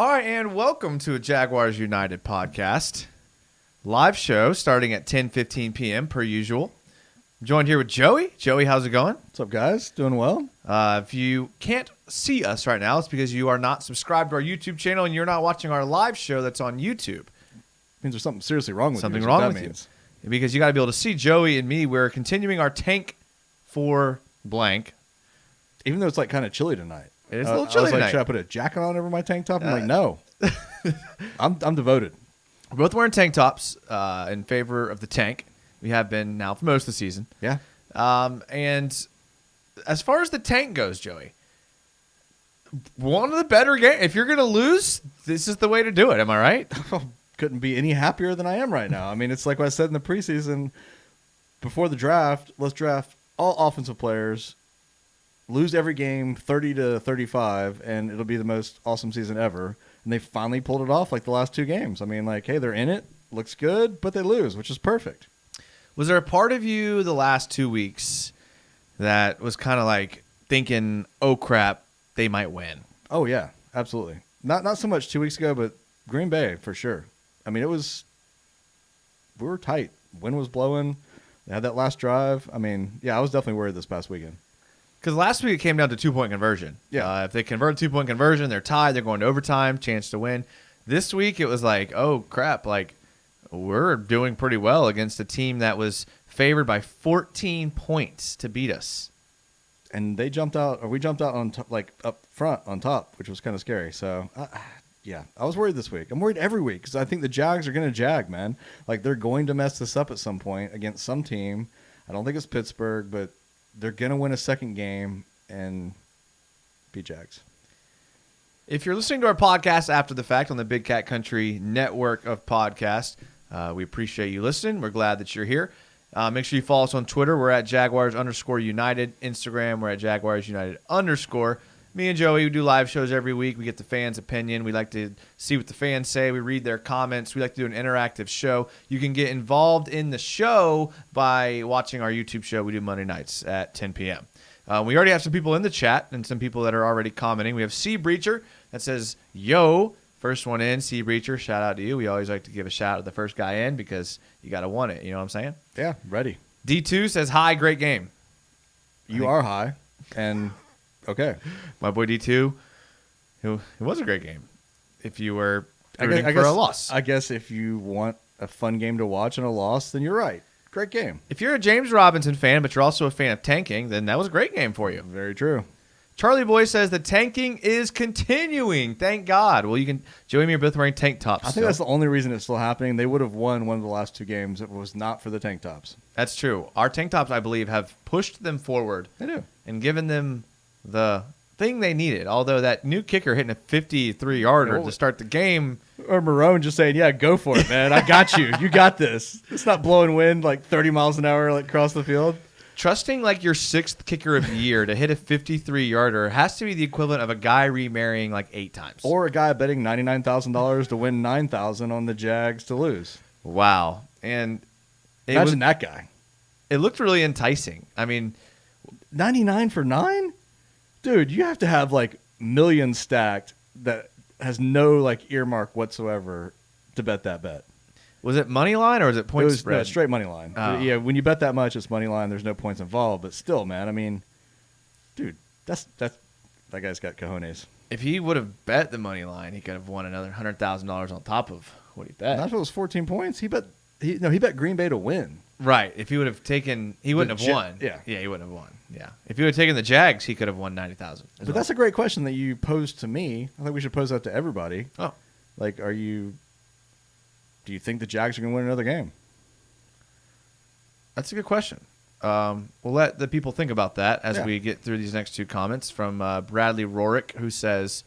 All right, and welcome to a Jaguars United podcast. Live show starting at 10:15 p.m. per usual. I'm joined here with Joey. Joey, how's it going? What's up, guys? Doing well? If you can't see us right now, it's because you are not subscribed to our YouTube channel and you're not watching our live show that's on YouTube. Means there's something seriously wrong with Something you. wrong with you. Because you got to be able to see Joey and me. We're continuing our tank for blank. Even though it's like kind of chilly tonight. It is a little chilly I was like, tonight. should I put a jacket on over my tank top? I'm like, no. I'm devoted. We're both wearing tank tops in favor of the tank. We have been now for most of the season. Yeah. And as far as the tank goes, Joey, one of the better games. If you're going to lose, this is the way to do it. Am I right? Couldn't be any happier than I am right now. I mean, it's like what I said in the preseason. Before the draft, let's draft all offensive players, lose every game 30-35, and it'll be the most awesome season ever. And they finally pulled it off like the last two games. I mean, like, hey, they're in it, looks good, but they lose, which is perfect. Was there a part of you the last 2 weeks that was kind of like thinking, oh, crap, they might win? Oh, yeah, absolutely. Not so much 2 weeks ago, but Green Bay for sure. I mean, we were tight. Wind was blowing. They had that last drive. I mean, yeah, I was definitely worried this past weekend. Because last week it came down to 2-point conversion. Yeah. If they convert a 2-point conversion, they're tied. They're going to overtime, chance to win. This week it was like, oh, crap, like we're doing pretty well against a team that was favored by 14 points to beat us. And we jumped out on like up front on top, which was kind of scary. So, yeah, I was worried this week. I'm worried every week because I think the Jags are going to jag, man. Like, they're going to mess this up at some point against some team. I don't think it's Pittsburgh, but they're going to win a second game and beat Jags. If you're listening to our podcast after the fact on the Big Cat Country network of podcasts, we appreciate you listening. We're glad that you're here. Make sure you follow us on Twitter. We're at Jaguars_United. Instagram, we're at JaguarsUnited_. Me and Joey, we do live shows every week. We get the fans' opinion. We like to see what the fans say. We read their comments. We like to do an interactive show. You can get involved in the show by watching our YouTube show. We do Monday nights at 10 p.m. We already have some people in the chat and some people that are already commenting. We have C Breacher that says, yo, first one in, C Breacher, shout out to you. We always like to give a shout out to the first guy in because you got to want it. You know what I'm saying? Yeah, ready. D2 says, hi, great game. You are high, and okay. My boy D2, it was a great game. If you were rooting for a loss. I guess if you want a fun game to watch and a loss, then you're right. Great game. If you're a James Robinson fan, but you're also a fan of tanking, then that was a great game for you. Very true. Charlie Boy says the tanking is continuing. Thank God. Well, Joey and me are both wearing tank tops. I think that's the only reason it's still happening. They would have won one of the last two games if it was not for the tank tops. That's true. Our tank tops, I believe, have pushed them forward. They do. And given them the thing they needed. Although that new kicker hitting a 53-yarder to start the game. Or Marone just saying, yeah, go for it, man. I got you. You got this. It's not blowing wind like 30 miles an hour like across the field. Trusting like your sixth kicker of the year to hit a 53-yarder has to be the equivalent of a guy remarrying like 8 times. Or a guy betting $99,000 to win $9,000 on the Jags to lose. Wow. And imagine that guy. It looked really enticing. I mean, 99 for 9? Dude, you have to have like millions stacked that has no like earmark whatsoever to bet that bet. Was it money line or was it point spread? No, straight money line. Oh. Yeah, when you bet that much, it's money line. There's no points involved. But still, man, I mean, dude, that guy's got cojones. If he would have bet the money line, he could have won another $100,000 on top of what he bet. Not if it was 14 points. He bet Green Bay to win. Right. If he would have taken, he wouldn't have won. Yeah. Yeah, he wouldn't have won. Yeah. If he would have taken the Jags, he could have won $90,000. But that's a great question that you posed to me. I think we should pose that to everybody. Oh. Like, do you think the Jags are going to win another game? That's a good question. We'll let the people think about that as we get through these next two comments from Bradley Rorick, who says,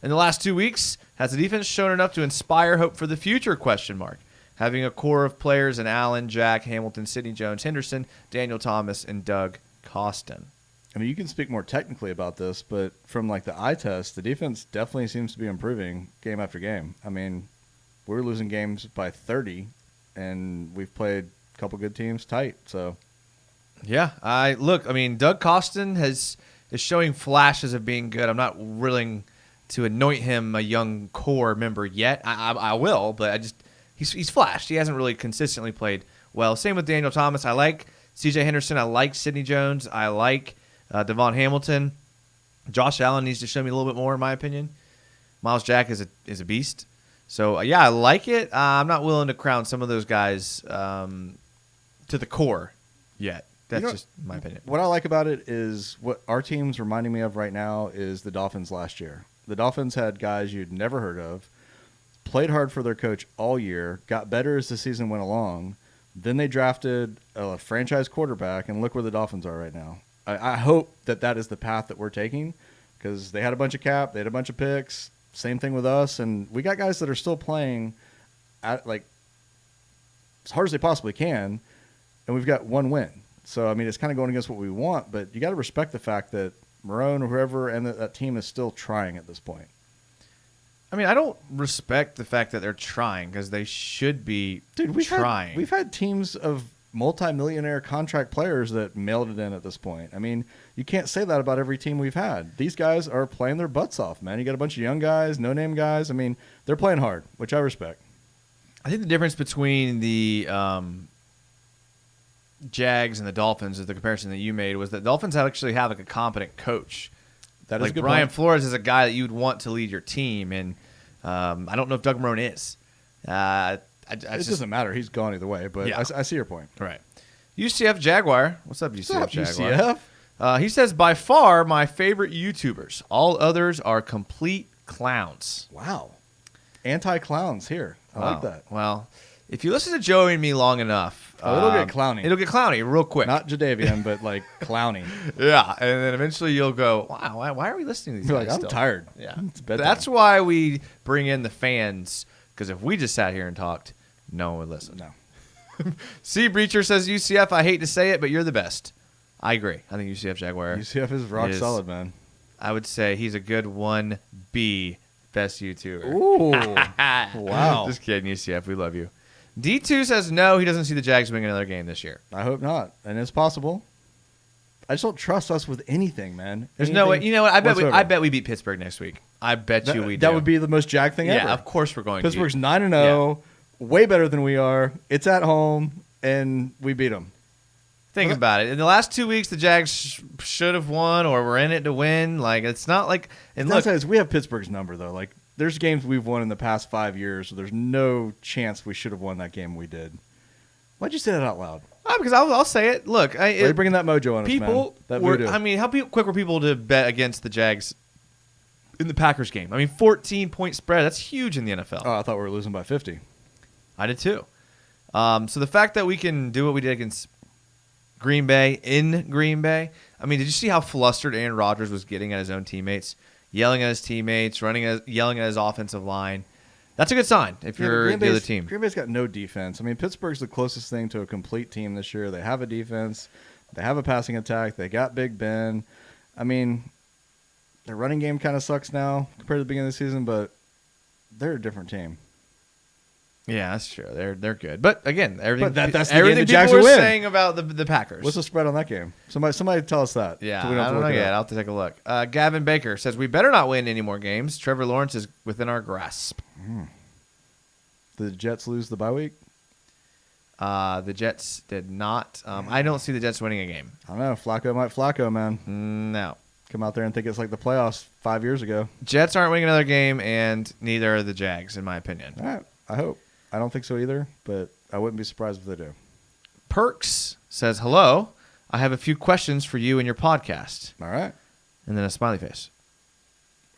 in the last 2 weeks, has the defense shown enough to inspire hope for the future? ? Having a core of players in Allen, Jack, Hamilton, Sidney Jones, Henderson, Daniel Thomas, and Doug Costin. I mean, you can speak more technically about this, but from like the eye test, the defense definitely seems to be improving game after game. I mean, we're losing games by 30, and we've played a couple good teams tight. So, yeah, Doug Costin is showing flashes of being good. I'm not willing to anoint him a young core member yet. I will, but he's flashed. He hasn't really consistently played well. Same with Daniel Thomas. I like C.J. Henderson. I like Sidney Jones. I like Devon Hamilton. Josh Allen needs to show me a little bit more, in my opinion. Miles Jack is a beast. So, yeah, I like it. I'm not willing to crown some of those guys to the core yet. That's just my opinion. What I like about it is what our team's reminding me of right now is the Dolphins last year. The Dolphins had guys you'd never heard of, played hard for their coach all year, got better as the season went along. Then they drafted a franchise quarterback, and look where the Dolphins are right now. I hope that is the path that we're taking because they had a bunch of cap, they had a bunch of picks. Same thing with us, and we got guys that are still playing at like as hard as they possibly can, and we've got one win. So, I mean, it's kind of going against what we want, but you got to respect the fact that Marone or whoever and that team is still trying at this point. I mean, I don't respect the fact that they're trying because they should be trying. We've had teams of multi-millionaire contract players that mailed it in at this point. I mean, you can't say that about every team we've had. These guys are playing their butts off, man. You got a bunch of young guys, no-name guys. I mean, they're playing hard, which I respect. I think the difference between the Jags and the Dolphins is the comparison that you made was that the Dolphins actually have like a competent coach. That is like a good Brian point. Flores is a guy that you'd want to lead your team, and I don't know if Doug Marone is. It doesn't matter. He's gone either way, but Yeah. I see your point. Right. UCF Jaguar. What's up, UCF What's up, Jaguar? UCF? He says, by far my favorite YouTubers. All others are complete clowns. Wow. Anti-clowns here. I like that. Well, if you listen to Joey and me long enough, it'll get clowny. It'll get clowny real quick. Not Jadavian, but like clowny. Yeah, and then eventually you'll go, wow, why are we listening to these You're guys like, I'm still? tired. Yeah, It's bedtime. that's why we bring in the fans, because if we just sat here and talked, no one would listen. No. C. Breacher says, UCF, I hate to say it, but you're the best. I agree. I think UCF Jaguar. UCF is rock solid, man. I would say he's a good 1B best YouTuber. Ooh. Wow. Just kidding, UCF. We love you. D2 says no, he doesn't see the Jags winning another game this year. I hope not. And it's possible. I just don't trust us with anything, man. There's no way. You know what? I bet we beat Pittsburgh next week. I bet you we do. That would be the most Jag thing ever. Yeah, of course we're going Pittsburgh's to. 9-0, way better than we are. It's at home, and we beat them. Think about it. In the last 2 weeks, the Jags should have won or were in it to win. Like, it's not like. And look, we have Pittsburgh's number, though. Like, there's games we've won in the past 5 years, so there's no chance we should have won that game we did. Why'd you say that out loud? because I'll say it. Look, Why are you bringing that mojo on people us, man? That were. voodoo. I mean, how quick were people to bet against the Jags in the Packers game? I mean, 14-point spread. That's huge in the NFL. Oh, I thought we were losing by 50. I did too. So the fact that we can do what we did against Green Bay in Green Bay. I mean, did you see how flustered Aaron Rodgers was getting at his own teammates, yelling at his teammates, yelling at his offensive line? That's a good sign if you're the other team. Green Bay's got no defense. I mean, Pittsburgh's the closest thing to a complete team this year. They have a defense. They have a passing attack. They got Big Ben. I mean, their running game kind of sucks now compared to the beginning of the season, but they're a different team. Yeah, that's true. They're good, but again, everything that's the everything game the people Jags were will win. saying about the Packers. What's the spread on that game? Somebody tell us that. Yeah, so we don't I have to don't know look it yet. up. I'll have to take a look. Gavin Baker says we better not win any more games. Trevor Lawrence is within our grasp. Did the Jets lose the bye week? The Jets did not. I don't see the Jets winning a game. I don't know. Flacco might Flacco, man. No. Come out there and think it's like the playoffs 5 years ago. Jets aren't winning another game, and neither are the Jags, in my opinion. All right. I hope. I don't think so either, but I wouldn't be surprised if they do. Perks says, hello, I have a few questions for you and your podcast. All right. And then a smiley face.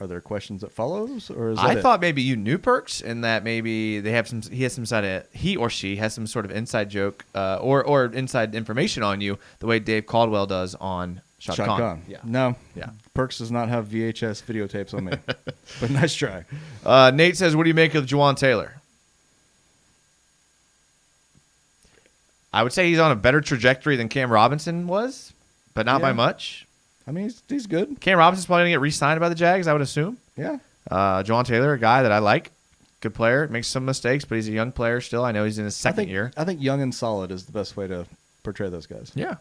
Are there questions that follows, or is that I it? thought maybe you knew Perks and that maybe he or she has some sort of inside joke or inside information on you the way Dave Caldwell does on Shot Con. Yeah. No. Yeah. Perks does not have VHS videotapes on me, but nice try. Nate says, what do you make of Juwan Taylor? I would say he's on a better trajectory than Cam Robinson was, but not by much. I mean, he's good. Cam Robinson's probably going to get re-signed by the Jags, I would assume. Yeah. Juwan Taylor, a guy that I like. Good player. Makes some mistakes, but he's a young player still. I know he's in his second year. I think young and solid is the best way to portray those guys. Yeah.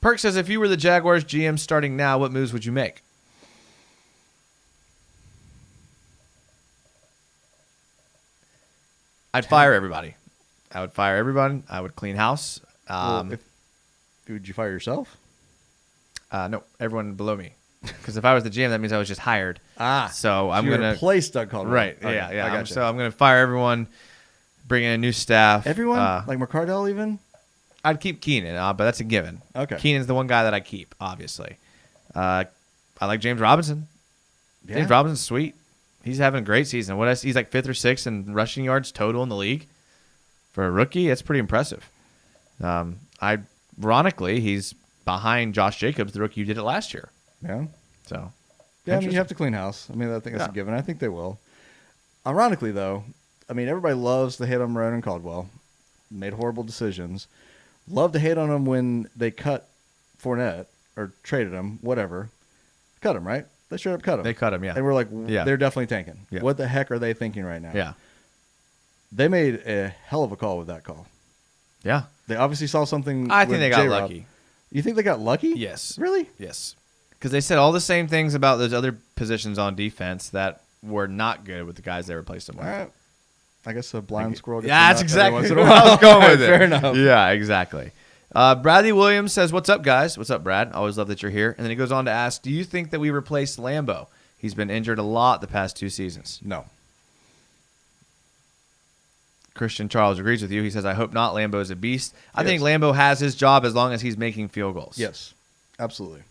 Perk says, if you were the Jaguars GM starting now, what moves would you make? I'd fire everybody. I would fire everyone. I would clean house. Would you fire yourself? No, everyone below me. Because if I was the GM, that means I was just hired. So I'm you're going to replace Doug Caldwell. Right. Okay, Yeah. I got you. So I'm going to fire everyone, bring in a new staff. Everyone? Like McCardell even? I'd keep Keenan, but that's a given. Okay. Keenan's the one guy that I keep, obviously. I like James Robinson. Yeah. James Robinson's sweet. He's having a great season. He's like 5th or 6th in rushing yards total in the league. For a rookie, it's pretty impressive. Ironically, he's behind Josh Jacobs, the rookie who did it last year. Yeah. So, yeah, I mean, you have to clean house. I mean, I think that's a given. I think they will. Ironically, though, I mean, everybody loves to hate on Ronan Caldwell. Made horrible decisions. Love to hate on him when they cut Fournette or traded him, whatever. Cut him, right? They straight up cut him. They cut him, yeah. And we're like, Yeah. they're definitely tanking. Yeah. What the heck are they thinking right now? Yeah. They made a hell of a call with that call. Yeah. They obviously saw something. I think with they got J-Rob. lucky. You think they got lucky? Yes. Really? Yes. Because they said all the same things about those other positions on defense that were not good with the guys they replaced them with. All right. I guess a blind squirrel gets Yeah, that's a nut every exactly once in a where I was while. going with it. Fair enough. Yeah, exactly. Bradley Williams says, "What's up, guys? What's up, Brad? Always love that you're here." And then he goes on to ask, "Do you think that we replaced Lambeau? He's been injured a lot the past 2 seasons." No. Christian Charles agrees with you. He says, "I hope not. Lambeau is a beast. I think Lambeau has his job as long as he's making field goals." Yes. Absolutely.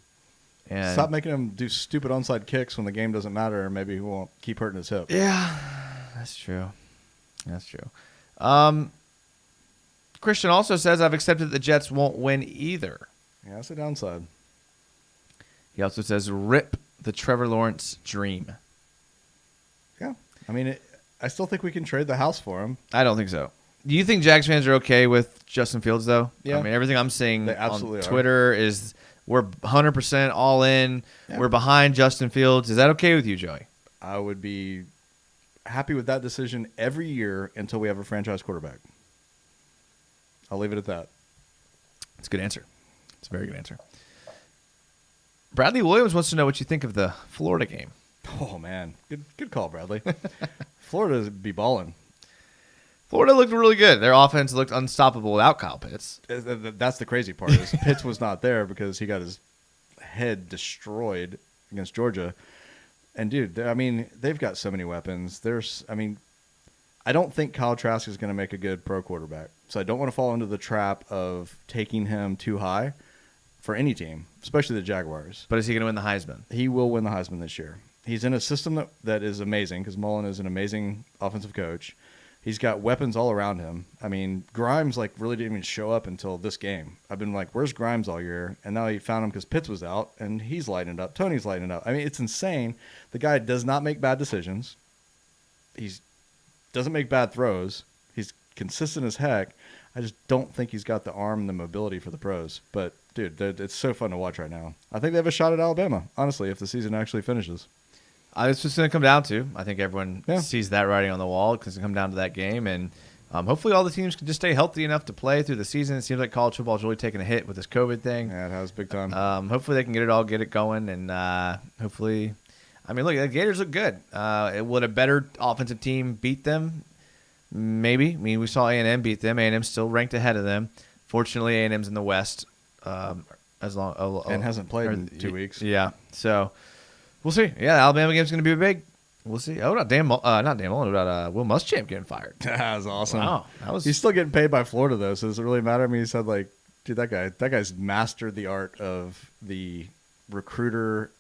And Stop making him do stupid onside kicks when the game doesn't matter, and maybe he won't keep hurting his hip. Yeah, that's true. That's true. Christian also says, "I've accepted that the Jets won't win either." Yeah, that's a downside. He also says, "Rip the Trevor Lawrence dream." Yeah. I mean, I still think we can trade the house for him. I don't think so. Do you think Jags fans are okay with Justin Fields, though? Yeah. I mean, everything I'm seeing They absolutely on are. Twitter is we're 100% all in. Yeah. We're behind Justin Fields. Is that okay with you, Joey? I would be happy with that decision every year until we have a franchise quarterback. I'll leave it at that. It's a good answer. It's a very good answer. Bradley Williams wants to know what you think of the Florida game. Oh, man. Good call, Bradley. Florida's be balling. Florida looked really good. Their offense looked unstoppable without Kyle Pitts. That's the crazy part. Is Pitts was not there because he got his head destroyed against Georgia. And, dude, I mean, they've got so many weapons. I don't think Kyle Trask is going to make a good pro quarterback. So I don't want to fall into the trap of taking him too high for any team, especially the Jaguars. But is he going to win the Heisman? He will win the Heisman this year. He's in a system that is amazing because Mullen is an amazing offensive coach. He's got weapons all around him. I mean, Grimes really didn't even show up until this game. I've been like, where's Grimes all year? And now he found him because Pitts was out, and he's lighting it up. Tony's lighting it up. I mean, it's insane. The guy does not make bad decisions. He doesn't make bad throws. He's consistent as heck. I just don't think he's got the arm and the mobility for the pros. But, dude, it's so fun to watch right now. I think they have a shot at Alabama, honestly, if the season actually finishes. It's just going to come down to, I think everyone sees that writing on the wall because it's going to come down to that game. And hopefully all the teams can just stay healthy enough to play through the season. It seems like college football is really taking a hit with this COVID thing. Yeah, it has big time. Hopefully they can get it going. And hopefully, I mean, look, the Gators look good. Would a better offensive team beat them? Maybe. I mean, we saw A&M beat them. A&M still ranked ahead of them. Fortunately, A&M's in the West. And hasn't played in 2 weeks. Yeah, so we'll see. Yeah, the Alabama game's going to be big. We'll see. Oh, not Dan Mullen. What about Will Muschamp getting fired? That was awesome. Wow, He's still getting paid by Florida though, so does it really matter? I mean, he said dude, that guy's mastered the art of the recruiter,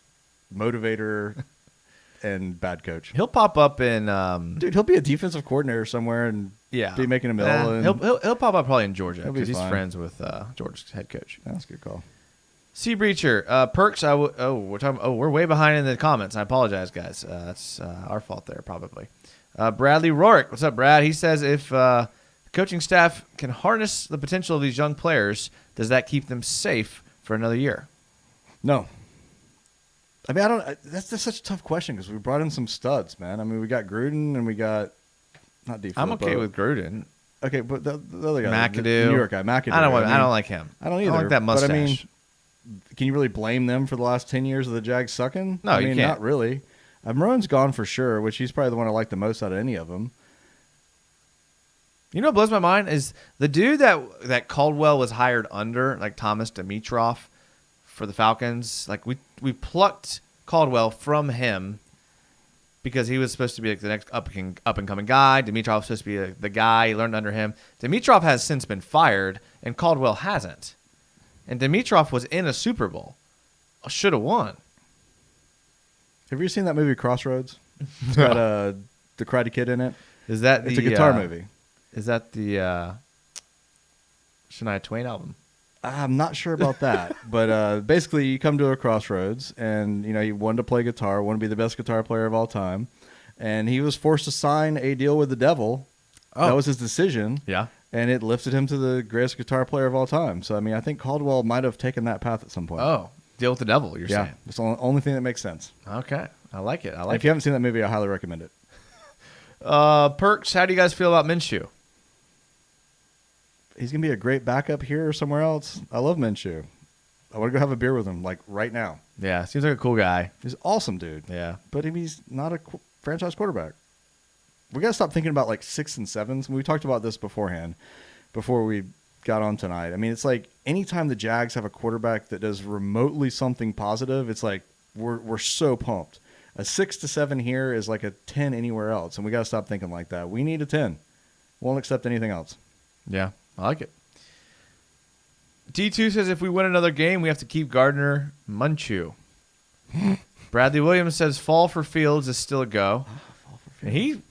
motivator, and bad coach. He'll pop up in. Dude, he'll be a defensive coordinator somewhere and be making a mill. He'll pop up probably in Georgia because he's fine. friends with Georgia's head coach. That's a good call. Sea Breacher, Perks. We're way behind in the comments. I apologize, guys. That's our fault there, probably. Bradley Rourke, what's up, Brad? He says if the coaching staff can harness the potential of these young players, does that keep them safe for another year? No. I mean, that's such a tough question because we brought in some studs, man. I mean, we got Gruden and we got not D. I'm okay with Gruden. Okay, but the other guy, McAdoo, the New York guy, McAdoo. I don't like him. I don't either. I don't like that mustache. But I mean, can you really blame them for the last 10 years of the Jags sucking? No, you can't. Not really. Maroon's gone for sure, which he's probably the one I like the most out of any of them. You know what blows my mind is the dude that Caldwell was hired under, like Thomas Dimitroff for the Falcons. Like we plucked Caldwell from him because he was supposed to be like the next up and coming guy. Dimitroff was supposed to be the guy. He learned under him. Dimitroff has since been fired, and Caldwell hasn't. And Dimitroff was in a Super Bowl. Should have won. Have you seen that movie Crossroads? It's got the Karate Kid in it. Is that It's a guitar movie. Is that the Shania Twain album? I'm not sure about that, but basically you come to a crossroads, and he wanted to play guitar, wanted to be the best guitar player of all time, and he was forced to sign a deal with the devil. Oh. That was his decision. Yeah. And it lifted him to the greatest guitar player of all time. So, I mean, I think Caldwell might have taken that path at some point. Oh, deal with the devil, you're saying. It's the only thing that makes sense. Okay. I like it. If you haven't seen that movie, I highly recommend it. Perks, how do you guys feel about Minshew? He's going to be a great backup here or somewhere else. I love Minshew. I want to go have a beer with him, like, right now. Yeah, seems like a cool guy. He's awesome, dude. Yeah. But he's not a franchise quarterback. We got to stop thinking about, like, 6s and 7s. We talked about this beforehand, before we got on tonight. I mean, it's like anytime the Jags have a quarterback that does remotely something positive, it's like we're so pumped. A 6 to 7 here is like a 10 anywhere else, and we got to stop thinking like that. We need a 10. Won't accept anything else. Yeah, I like it. D2 says if we win another game, we have to keep Gardner Minshew. Bradley Williams says fall for Fields is still a go. And he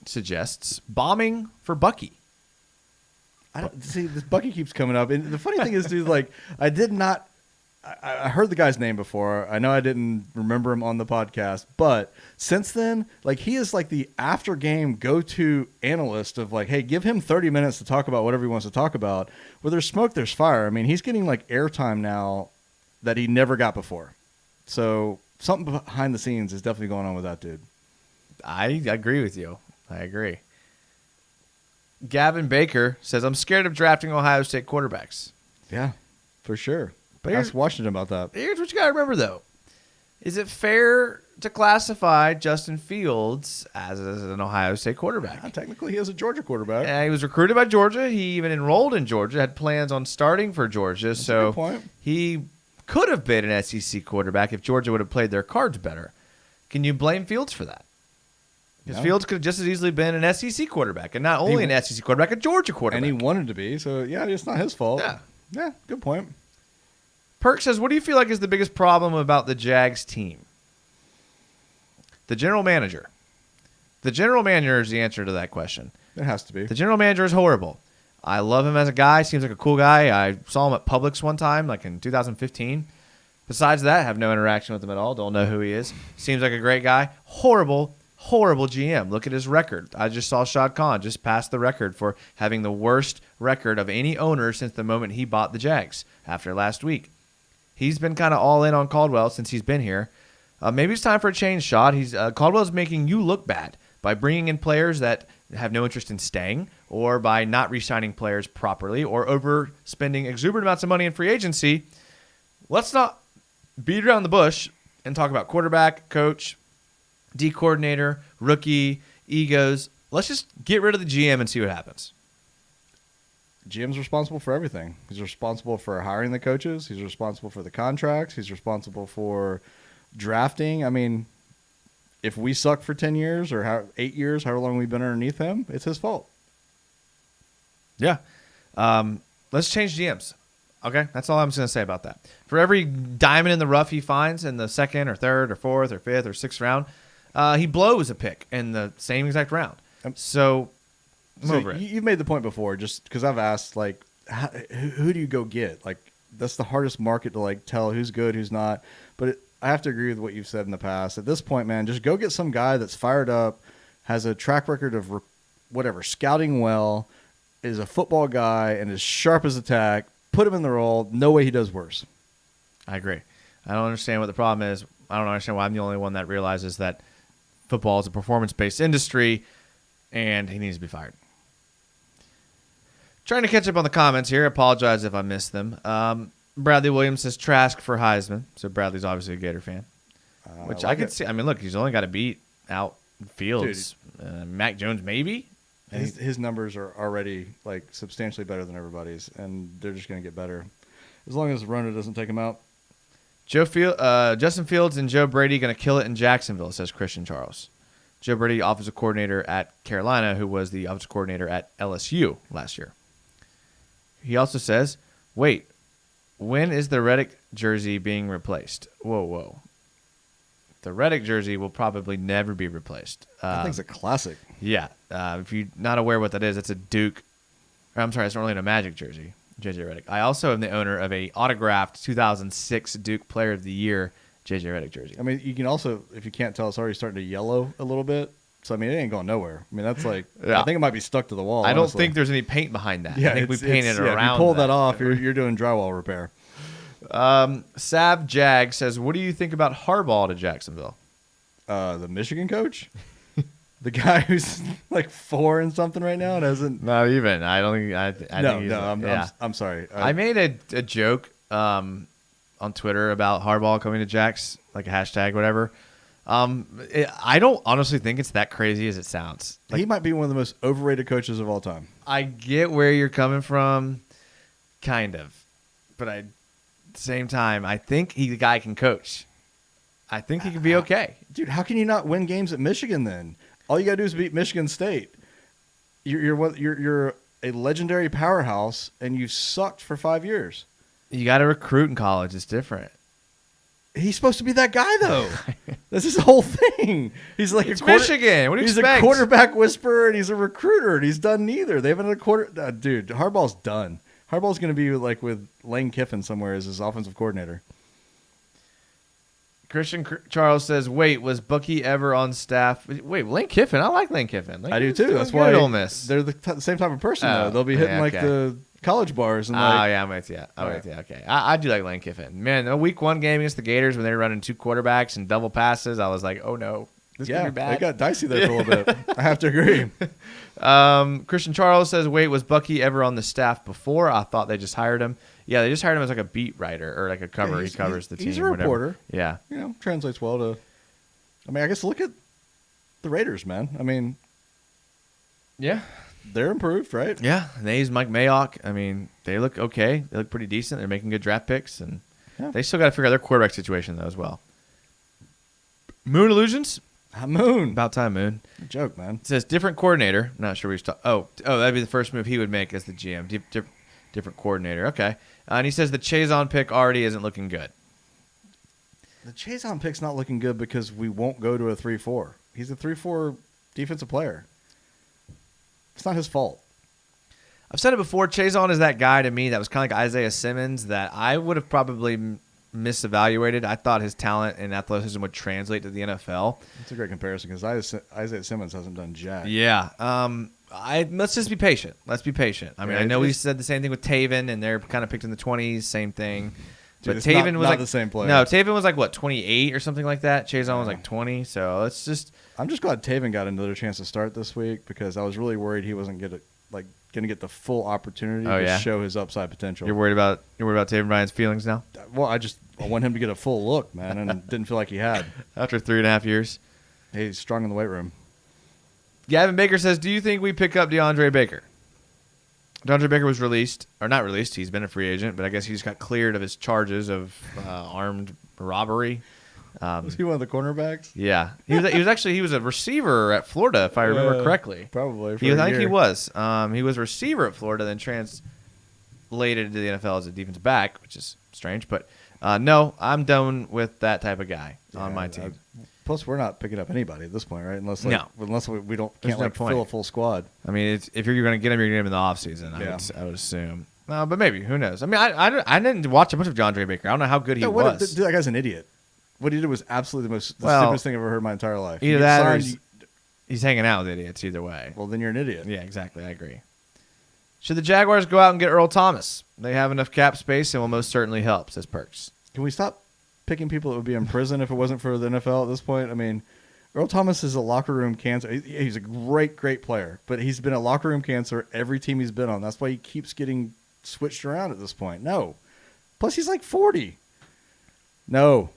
suggests bombing for Bucky. I don't see this Bucky keeps coming up, and the funny thing is, dude, like I did not. I heard the guy's name before. I know I didn't remember him on the podcast, but since then, like he is like the after game go-to analyst of like, hey, give him 30 minutes to talk about whatever he wants to talk about. Where there's smoke, there's fire. I mean, he's getting like airtime now that he never got before. So something behind the scenes is definitely going on with that dude. I agree with you. I agree. Gavin Baker says, I'm scared of drafting Ohio State quarterbacks. Yeah, for sure. But Ask Washington about that. Here's what you got to remember, though. Is it fair to classify Justin Fields as an Ohio State quarterback? Technically, he is a Georgia quarterback. He was recruited by Georgia. He even enrolled in Georgia, had plans on starting for Georgia. That's a so good point. He could have been an SEC quarterback if Georgia would have played their cards better. Can you blame Fields for that? Because Fields could have just as easily been an SEC quarterback, and not only an SEC quarterback, a Georgia quarterback. And he wanted to be, so yeah, it's not his fault. Yeah, good point. Perk says, what do you feel like is the biggest problem about the Jags team? The general manager. The general manager is the answer to that question. It has to be. The general manager is horrible. I love him as a guy. Seems like a cool guy. I saw him at Publix one time, like in 2015. Besides that, I have no interaction with him at all. Don't know who he is. Seems like a great guy. Horrible GM. Look at his record. I just saw Shad Khan just pass the record for having the worst record of any owner since the moment he bought the Jags after last week. He's been kind of all in on Caldwell since he's been here. Maybe it's time for a change, Shad. Caldwell's making you look bad by bringing in players that have no interest in staying, or by not re-signing players properly, or overspending exuberant amounts of money in free agency. Let's not beat around the bush and talk about quarterback, coach, D coordinator, rookie, egos. Let's just get rid of the GM and see what happens. GM's responsible for everything. He's responsible for hiring the coaches. He's responsible for the contracts. He's responsible for drafting. I mean, if we suck for 10 years or 8 years, however long we've been underneath him, it's his fault. Yeah. Let's change GMs. Okay? That's all I'm just going to say about that. For every diamond in the rough he finds in the second or third or fourth or fifth or sixth round, he blows a pick in the same exact round. So you've made the point before, just because I've asked, like, who do you go get? Like, that's the hardest market to, like, tell who's good, who's not. But I have to agree with what you've said in the past. At this point, man, just go get some guy that's fired up, has a track record of scouting well, is a football guy, and is sharp as a tack. Put him in the role. No way he does worse. I agree. I don't understand what the problem is. I don't understand why I'm the only one that realizes that football is a performance-based industry, and he needs to be fired. Trying to catch up on the comments here. I apologize if I missed them. Bradley Williams says Trask for Heisman. So Bradley's obviously a Gator fan, which I could see. I mean, look, he's only got to beat out Fields. Mac Jones maybe. His numbers are already like substantially better than everybody's, and they're just going to get better as long as Rona doesn't take him out. Justin Fields and Joe Brady going to kill it in Jacksonville, says Christian Charles. Joe Brady, offensive coordinator at Carolina, who was the offensive coordinator at LSU last year. He also says, wait, when is the Reddick jersey being replaced? Whoa. The Reddick jersey will probably never be replaced. I think it's a classic. Yeah. If you're not aware what that is, it's a Duke. I'm sorry, it's not really a Magic jersey, JJ Reddick. I also am the owner of a autographed 2006 Duke Player of the Year JJ Reddick jersey. I mean, you can also, if you can't tell, it's already starting to yellow a little bit. So, I mean, it ain't going nowhere. I mean, that's like, yeah. I think it might be stuck to the wall. I don't honestly. think there's any paint behind that. Yeah, I think we painted around if you pull that off, you're doing drywall repair. Sav Jag says, what do you think about Harbaugh to Jacksonville? The Michigan coach? The guy who's like 4 and something right now and hasn't. Not even. I don't think. I think he's, I'm sorry. I made a joke on Twitter about Harbaugh coming to Jax, like a hashtag, whatever. I don't honestly think it's that crazy as it sounds. Like, he might be one of the most overrated coaches of all time. I get where you're coming from, kind of, but at the same time, I think the guy can coach. I think he can be okay. Dude, how can you not win games at Michigan then? All you got to do is beat Michigan State. You're a legendary powerhouse, and you sucked for 5 years. You got to recruit in college. It's different. He's supposed to be that guy, though. That's his whole thing. He's like Michigan. What do you expect? He's a quarterback whisperer, and he's a recruiter, and he's done neither. They haven't had a quarter. Dude, Harbaugh's done. Harbaugh's going to be like with Lane Kiffin somewhere as his offensive coordinator. Christian Charles says, wait, was Bucky ever on staff? Wait, Lane Kiffin? I like Lane Kiffin. I do, too. That's why Ole Miss. They're the same type of person, though. They'll be hitting like the college bars. And yeah, I'm with you. Okay. I do like Lane Kiffin. Man, a week 1 game against the Gators when they were running 2 quarterbacks and double passes, I was like, oh, no. This could be bad. It got dicey there for a little bit. I have to agree. Christian Charles says, wait, was Bucky ever on the staff before? I thought they just hired him. Yeah, they just hired him as like a beat writer or like a cover. He covers the team. He's a reporter. Yeah. Translates well to. I mean, I guess look at the Raiders, man. I mean, yeah, they're improved, right? Yeah, and they use Mike Mayock. I mean, they look okay. They look pretty decent. They're making good draft picks, and they still got to figure out their quarterback situation though as well. Moon Illusions. Moon. About time, Moon. Good joke, man. It says different coordinator. Not sure we talking. Oh, that'd be the first move he would make as the GM. Different coordinator. Okay. And he says the Chazon pick already isn't looking good. The Chazon pick's not looking good because we won't go to a 3-4. He's a 3-4 defensive player. It's not his fault. I've said it before. Chazon is that guy to me that was kind of like Isaiah Simmons that I would have probably misevaluated. I thought his talent and athleticism would translate to the NFL. That's a great comparison because Isaiah Simmons hasn't done jack. Yeah. Let's just be patient. Let's be patient. I mean, I know we said the same thing with Taven, and they're kind of picked in the 20s. Same thing. Dude, but Taven was not like the same player. No, Taven was like what 28 or something like that. Chazon was like 20. So let's just. I'm just glad Taven got another chance to start this week because I was really worried he wasn't going to get the full opportunity to show his upside potential. You're worried about Taven Bryan's feelings now? Well, I want him to get a full look, man, and didn't feel like he had after 3.5 years. He's strong in the weight room. Gavin Baker says, do you think we pick up DeAndre Baker? DeAndre Baker was released, or not released. He's been a free agent, but I guess he just got cleared of his charges of armed robbery. Was he one of the cornerbacks? Yeah, he was a receiver at Florida, if I remember correctly. Probably. I think he was. He was a receiver at Florida, then translated to the NFL as a defensive back, which is strange. But no, I'm done with that type of guy on my team. Plus, we're not picking up anybody at this point, right? Unless we can't fill a full squad. I mean, if you're going to get him, you're going to get him in the offseason. I would assume. No, but maybe. Who knows? I mean, I didn't watch a bunch of DeAndre Baker. I don't know how good he was. Dude, that guy's an idiot. What he did was absolutely the stupidest thing I've ever heard in my entire life. Either that or he's hanging out with idiots either way. Well, then you're an idiot. Yeah, exactly. I agree. Should the Jaguars go out and get Earl Thomas? They have enough cap space and will most certainly help, says Perks. Can we stop picking people that would be in prison if it wasn't for the NFL at this point? I mean, Earl Thomas is a locker room cancer. He's a great, great player, but he's been a locker room cancer every team he's been on. That's why he keeps getting switched around at this point. No. Plus, he's like 40. No.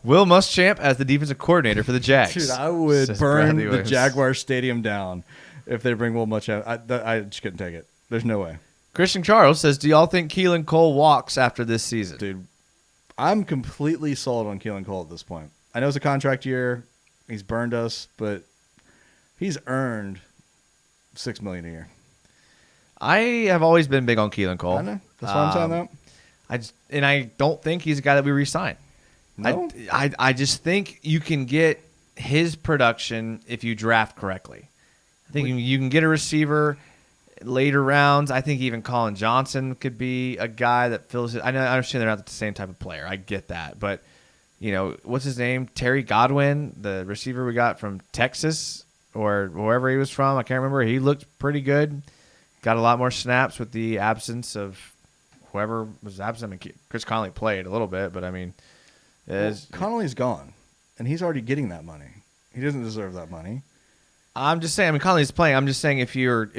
Will Muschamp as the defensive coordinator for the Jags. Dude, I would Says burn Bradley the Williams. Jaguars stadium down if they bring Will Muschamp. I just couldn't take it. There's no way. Christian Charles says, do y'all think Keelan Cole walks after this season? Dude, I'm completely sold on Keelan Cole at this point. I know it's a contract year. He's burned us, but he's earned $6 million a year. I have always been big on Keelan Cole. I know. That's why I'm saying that. I don't think he's a guy that we re-sign. No? I just think you can get his production if you draft correctly. I think you can get a receiver later rounds. I think even Colin Johnson could be a guy that fills it. I understand they're not the same type of player. I get that. But, what's his name? Terry Godwin, the receiver we got from Texas or wherever he was from. I can't remember. He looked pretty good. Got a lot more snaps with the absence of whoever was absent. I mean, Chris Conley played a little bit, but Connolly's gone, and he's already getting that money. He doesn't deserve that money. I'm just saying. I mean, Conley's playing. I'm just saying if you're,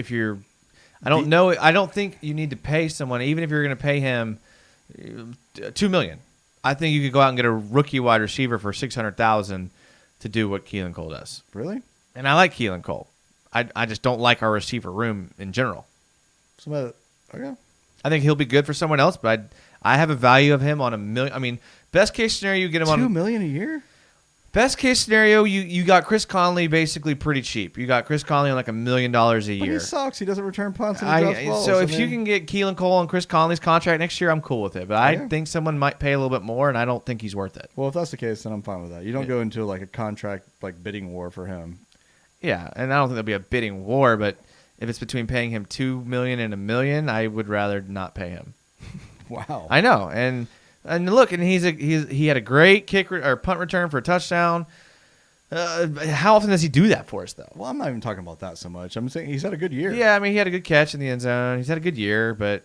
I don't know. I don't think you need to pay someone, even if you're going to pay him $2 million. I think you could go out and get a rookie wide receiver for $600,000 to do what Keelan Cole does. Really? And I like Keelan Cole. I just don't like our receiver room in general. Okay. I think he'll be good for someone else, but I have a value of him on $1 million. I mean, best case scenario, you get him on $2 million a year. Best case scenario, you got Chris Conley basically pretty cheap. You got Chris Conley on like $1 million a But year. he sucks. He doesn't return punts and he drops balls. So if you can get Keelan Cole on Chris Conley's contract next year, I'm cool with it. But I think someone might pay a little bit more, and I don't think he's worth it. Well, if that's the case, then I'm fine with that. You don't go into like a contract like bidding war for him. Yeah, and I don't think there'll be a bidding war, but if it's between paying him $2 million and $1 million, I would rather not pay him. Wow. I know, and look, and he had a great kick or punt return for a touchdown. How often does he do that for us, though? Well, I'm not even talking about that so much. I'm saying he's had a good year. Yeah, I mean, he had a good catch in the end zone. He's had a good year, but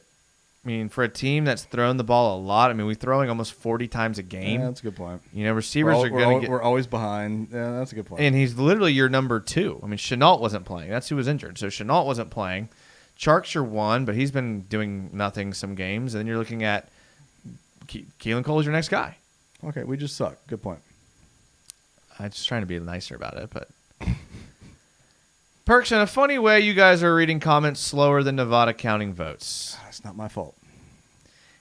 I mean, for a team that's thrown the ball a lot, I mean, we're throwing almost 40 times a game. Yeah, that's a good point. Receivers are going to get. We're always behind. Yeah, that's a good point. And he's literally your number 2. I mean, Chenault wasn't playing. That's who was injured. So Chenault wasn't playing. Chark's your 1, but he's been doing nothing some games. And then you're looking at Keelan Cole is your next guy. Okay, we just suck. Good point. I'm just trying to be nicer about it, but. Perks, in a funny way, you guys are reading comments slower than Nevada counting votes. It's not my fault.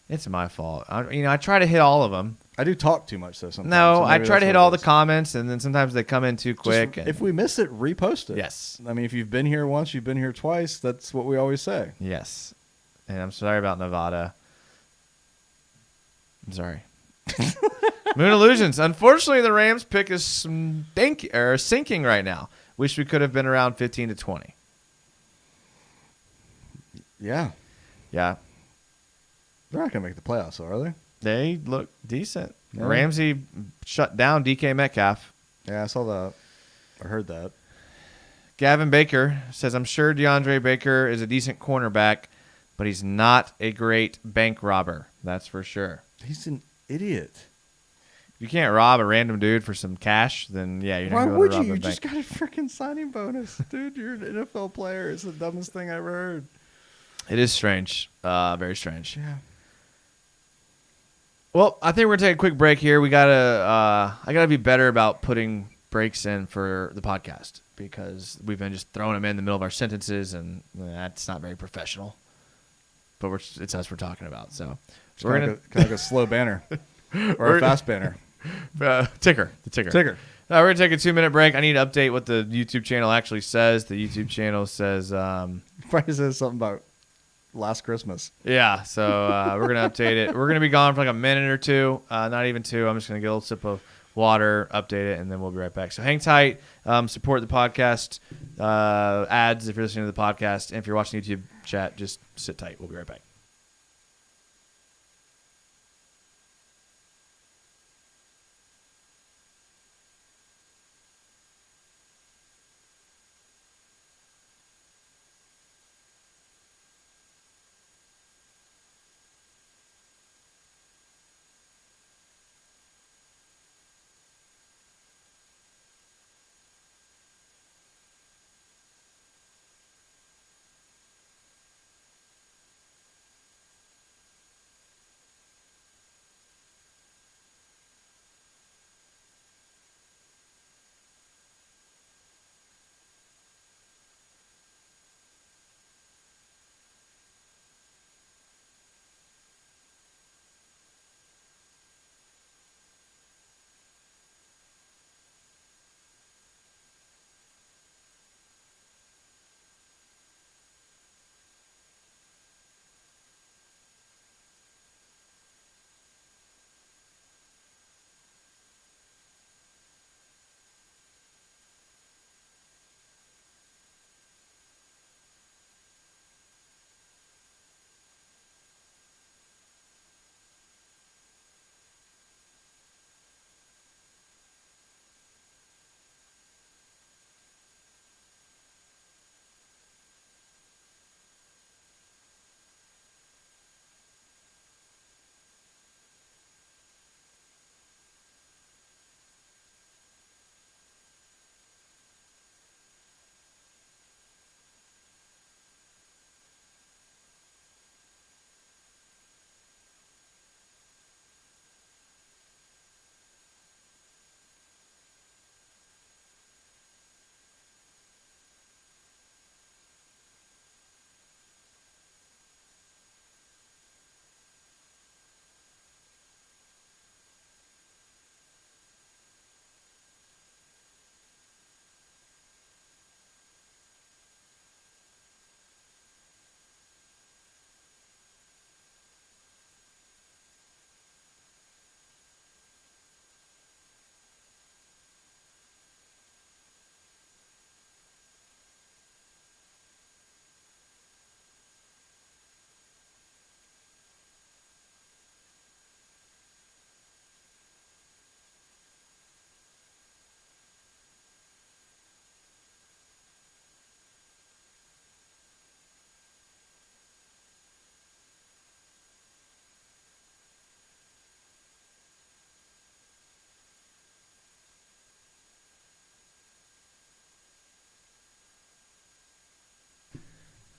It's my fault. I try to hit all of them. I do talk too much, though, sometimes. No, so I try to hit what all it the is. comments, and then sometimes they come in too quick. If we miss it, repost it. Yes. I mean, if you've been here once, you've been here twice. That's what we always say. Yes. And I'm sorry about Nevada. I'm sorry. Moon Illusions. Unfortunately, the Rams pick is sinking right now. Wish we could have been around 15 to 20. Yeah. Yeah. They're not going to make the playoffs, though, are they? They look decent. Yeah. Ramsey shut down DK Metcalf. Yeah, I saw that. I heard that. Gavin Baker says, I'm sure DeAndre Baker is a decent cornerback, but he's not a great bank robber. That's for sure. He's an idiot. If you can't rob a random dude for some cash, then yeah, you're not Why going would to rob you? a You bank. just got a freaking signing bonus. Dude, you're an NFL player. It's the dumbest thing I ever heard. It is strange. Very strange. Yeah. Well, I think we're gonna take a quick break here. I gotta be better about putting breaks in for the podcast because we've been just throwing them in the middle of our sentences, and that's not very professional. But it's us we're talking about. So We're kind of like a slow banner or a fast banner. Ticker. Ticker. We're going to take a 2-minute break. I need to update what the YouTube channel actually says. The YouTube channel says... Probably says something about last Christmas. Yeah, so we're going to update it. We're going to be gone for like a minute or two. Not even 2. I'm just going to get a little sip of water, update it, and then we'll be right back. So hang tight. Support the podcast. Ads if you're listening to the podcast. And if you're watching YouTube chat, just sit tight. We'll be right back.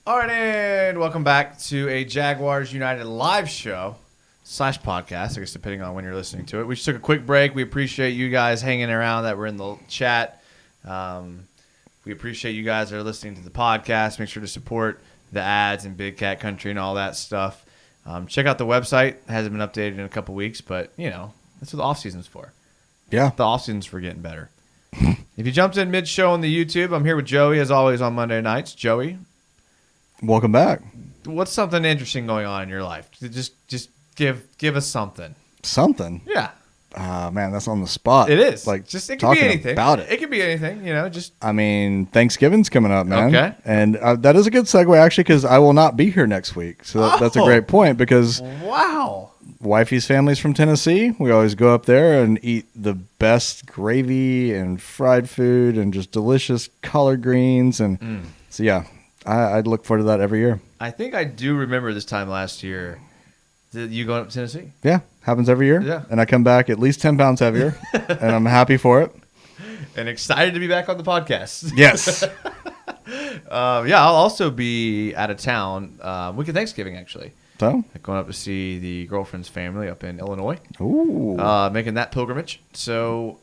All right, and welcome back to a Jaguars United live show / podcast, I guess, depending on when you're listening to it. We just took a quick break. We appreciate you guys hanging around that were in the chat. We appreciate you guys that are listening to the podcast. Make sure to support the ads in Big Cat Country and all that stuff. Check out the website. It hasn't been updated in a couple weeks, but, that's what the off-season's for. Yeah. The off-season's for getting better. If you jumped in mid-show on the YouTube, I'm here with Joey, as always, on Monday nights. Joey, Welcome back. what's something interesting going on in your life? Just give us something. Something? Yeah. Man, that's on the spot. It is. Like, it can talking be anything. about it. It can be anything, I mean, Thanksgiving's coming up, man. Okay. And that is a good segue, actually, because I will not be here next week. So that's a great point because Wow. wifey's family's from Tennessee. We always go up there and eat the best gravy and fried food and just delicious collard greens. And so, yeah, I'd look forward to that every year. I think I do remember this time last year. You going up to Tennessee? Yeah, happens every year. Yeah. And I come back at least 10 pounds heavier, and I'm happy for it. And excited to be back on the podcast. Yes. I'll also be out of town week of Thanksgiving, actually. So? Going up to see the girlfriend's family up in Illinois. Ooh. Making that pilgrimage. So,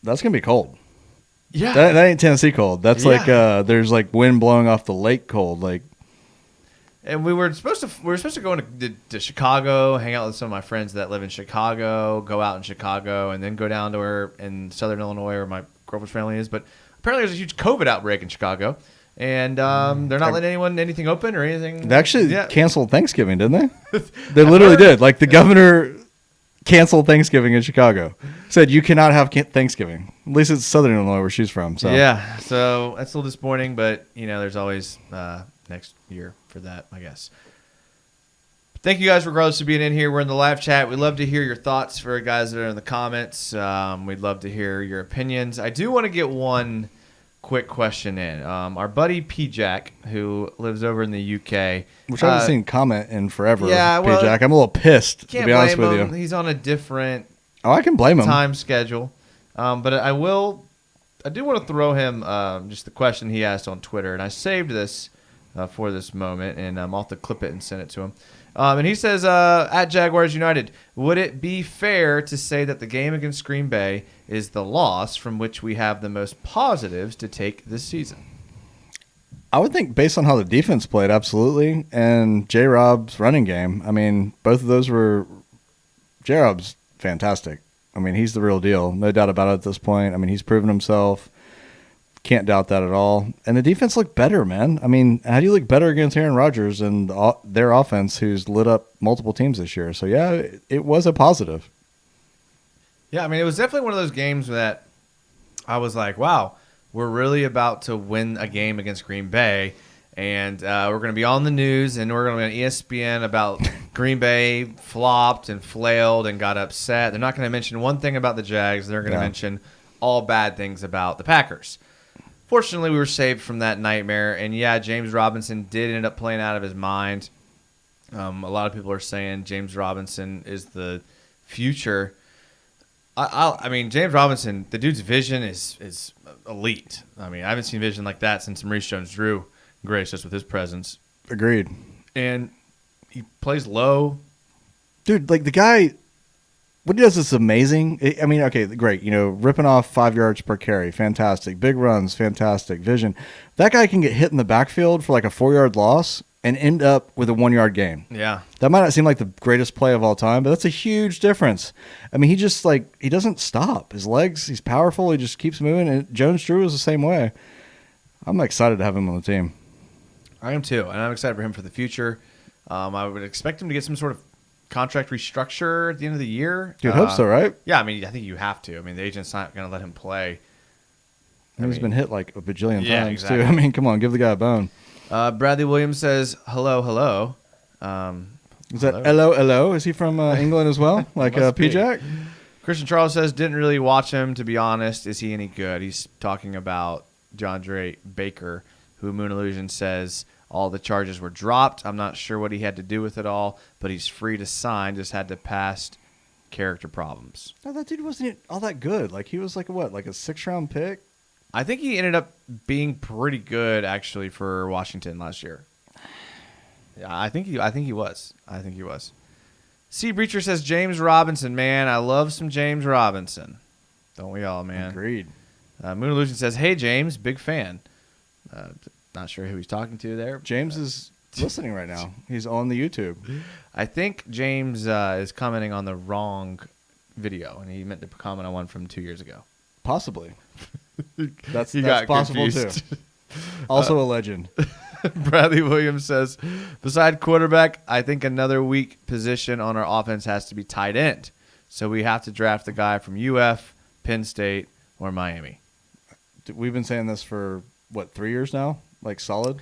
That's going to be cold. yeah. That ain't Tennessee cold. That's Yeah. like there's like wind blowing off the lake cold. Like, And we were supposed to go to Chicago, hang out with some of my friends that live in Chicago, go out in Chicago, and then go down to where in Southern Illinois where my girlfriend's family is. But apparently there's a huge COVID outbreak in Chicago, and they're not letting anything open or anything. they actually Yeah. canceled Thanksgiving, didn't they? They literally did. Like the governor canceled Thanksgiving in Chicago. Said you cannot have Thanksgiving. At least it's Southern Illinois where she's from. So Yeah, so that's a little disappointing, but there's always next year for that, I guess. Thank you guys regardless of being in here. We're in the live chat. We'd love to hear your thoughts for guys that are in the comments. We'd love to hear your opinions. I do want to get one quick question in. Our buddy P. Jack, who lives over in the UK. which I haven't seen comment in forever. yeah, well, P. Jack. I'm a little pissed to Can't be honest blame with him. you. He's on a different Oh, I can blame him. time schedule. But I do want to throw him just the question he asked on Twitter, and I saved this for this moment, and I'll have to clip it and send it to him. And he says, at Jaguars United, would it be fair to say that the game against Green Bay is the loss from which we have the most positives to take this season? I would think based on how the defense played, absolutely, and J-Rob's running game. I mean, both of those were – J-Rob's fantastic. I mean, he's the real deal. No doubt about it at this point. I mean, he's proven himself. Can't doubt that at all. And the defense looked better, man. I mean, how do you look better against Aaron Rodgers and their offense who's lit up multiple teams this year? So, yeah, it was a positive. Yeah, I mean, it was definitely one of those games that I was like, wow, we're really about to win a game against Green Bay, and we're going to be on the news, and we're going to be on ESPN about Green Bay flopped and flailed and got upset. They're not going to mention one thing about the Jags. They're going to mention all bad things about the Packers. Fortunately, we were saved from that nightmare, and yeah, James Robinson did end up playing out of his mind. A lot of people are saying James Robinson is the future. I mean, James Robinson, the dude's vision is elite. I mean, I haven't seen vision like that since Maurice Jones-Drew graced us with his presence. Agreed. And he plays low. Dude, like the guy, what he does is amazing. I mean, okay, great. Ripping off 5 yards per carry, fantastic. Big runs, fantastic. Vision. That guy can get hit in the backfield for like a 4-yard loss and end up with a 1-yard gain. Yeah. That might not seem like the greatest play of all time, but that's a huge difference. I mean, he just he doesn't stop. His legs, he's powerful. He just keeps moving. And Jones-Drew is the same way. I'm excited to have him on the team. I am too, and I'm excited for him for the future. I would expect him to get some sort of contract restructure at the end of the year. You'd hope so, right? Yeah, I mean, I think you have to. I mean, the agent's not going to let him play. He's been hit like a bajillion Yeah, times, exactly. too. I mean, come on, give the guy a bone. Bradley Williams says, hello. Is that hello? Is he from England as well? Like Must be. P-Jack? Christian Charles says, didn't really watch him, to be honest. Is he any good? He's talking about DeAndre Baker, who Moon Illusion says all the charges were dropped. I'm not sure what he had to do with it all, but he's free to sign, just had to past character problems. No, that dude wasn't all that good. Like, he was like a 6-round pick? I think he ended up being pretty good actually for Washington last year. Yeah, I think he was. C. Breacher says James Robinson, man, I love some James Robinson. Don't we all, man? Agreed. Moon Illusion says, hey James, big fan. Not sure who he's talking to there. James is listening right now. He's on the YouTube. I think James is commenting on the wrong video, and he meant to comment on one from 2 years ago. Possibly. That's got possible confused. too. Also a legend. Bradley Williams says, beside quarterback, I think another weak position on our offense has to be tight end. So we have to draft a guy from UF, Penn State, or Miami. We've been saying this for, 3 years now? Like solid?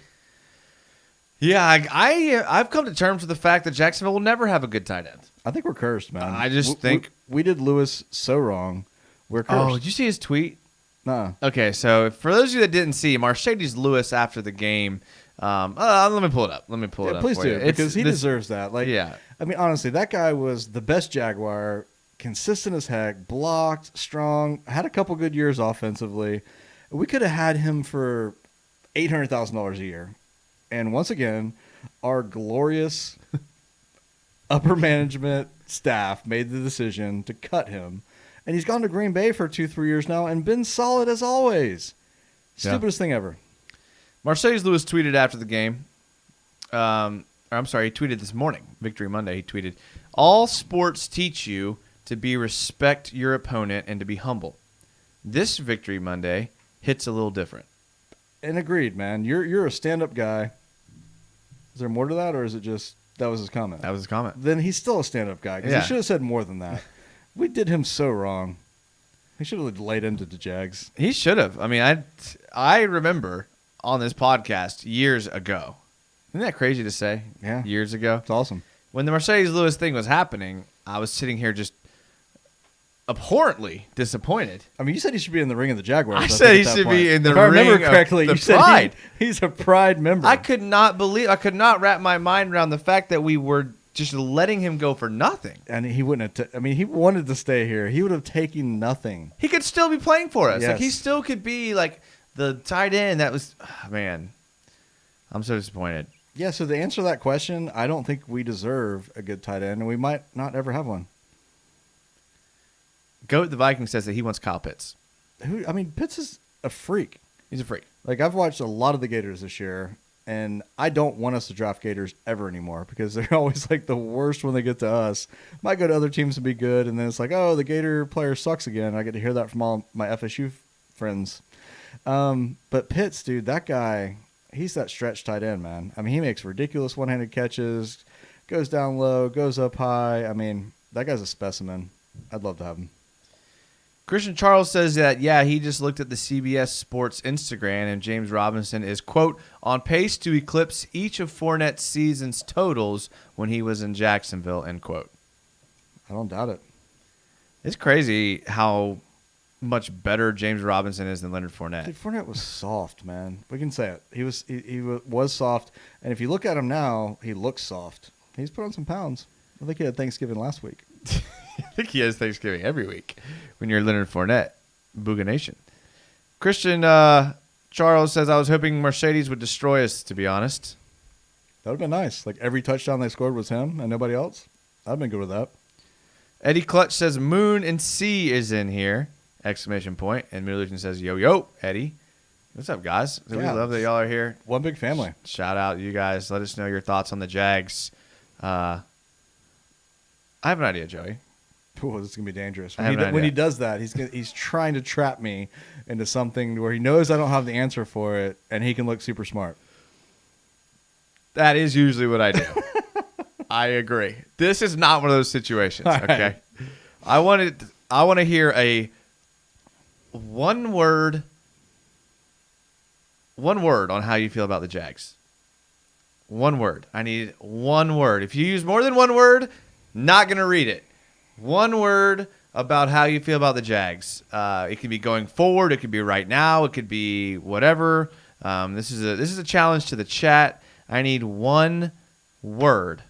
Yeah, I've come to terms with the fact that Jacksonville will never have a good tight end. I think we're cursed, man. I just think... We did Lewis so wrong. We're cursed. Oh, did you see his tweet? Nah. Okay, so for those of you that didn't see, Mercedes Lewis after the game... let me pull it up. Please for do, you. because he deserves that. Like, yeah. I mean, honestly, that guy was the best Jaguar, consistent as heck, blocked, strong, had a couple good years offensively. We could have had him for $800,000 a year. And once again, our glorious upper management staff made the decision to cut him. And he's gone to Green Bay for 2-3 years now and been solid as always. Stupidest thing ever. Mercedes Lewis tweeted after the game. He tweeted this morning, Victory Monday. He tweeted, all sports teach you to respect your opponent and to be humble. This Victory Monday hits a little different. And agreed, man. You're a stand-up guy. Is there more to that, or is it just that was his comment? That was his comment. Then he's still a stand-up guy, because he should have said more than that. We did him so wrong. He should have laid into the Jags. He should have. I mean, I remember on this podcast years ago. Isn't that crazy to say? Yeah. Years ago. It's awesome. When the Mercedes Lewis thing was happening, I was sitting here just abhorrently disappointed. I mean, you said he should be in the ring of the Jaguars. I said he should be in the ring. If I remember ring correctly, of the you said Pride. He's a Pride member. I could not wrap my mind around the fact that we were just letting him go for nothing. And he wouldn't have. He wanted to stay here. He would have taken nothing. He could still be playing for us. Yes. Like, he still could be like the tight end. That was, man, I'm so disappointed. Yeah, so to answer that question, I don't think we deserve a good tight end, and we might not ever have one. Goat the Viking says that he wants Kyle Pitts. Pitts is a freak. He's a freak. Like, I've watched a lot of the Gators this year, and I don't want us to draft Gators ever anymore because they're always like the worst when they get to us. Might go to other teams and be good, and then it's like, oh, the Gator player sucks again. I get to hear that from all my FSU friends. But Pitts, dude, that guy, he's that stretch tight end, man. I mean, he makes ridiculous one-handed catches, goes down low, goes up high. I mean, that guy's a specimen. I'd love to have him. Christian Charles says that, yeah, he just looked at the CBS Sports Instagram, and James Robinson is, quote, on pace to eclipse each of Fournette's season's totals when he was in Jacksonville, end quote. I don't doubt it. It's crazy how much better James Robinson is than Leonard Fournette. Dude, Fournette was soft, man. We can say it. He was soft, and if you look at him now, he looks soft. He's put on some pounds. I think he had Thanksgiving last week. I think he has Thanksgiving every week when you're Leonard Fournette. Booga Nation. Christian Charles says, I was hoping Mercedes would destroy us, to be honest. That would have been nice. Like, every touchdown they scored was him and nobody else. I'd been good with that. Eddie Clutch says, Moon and C is in here. Exclamation point. And Millution says, yo, yo, Eddie. What's up, guys? We love that y'all are here. One big family. Shout out to you guys. Let us know your thoughts on the Jags. I have an idea, Joey. Ooh, this is going to be dangerous. When When he does that, he's trying to trap me into something where he knows I don't have the answer for it, and he can look super smart. That is usually what I do. I agree. This is not one of those situations, okay? I want to hear a one word on how you feel about the Jags. One word. I need one word. If you use more than one word, not going to read it. One word about how you feel about the Jags. It can be going forward. It could be right now. It could be whatever. This is a challenge to the chat. I need one word.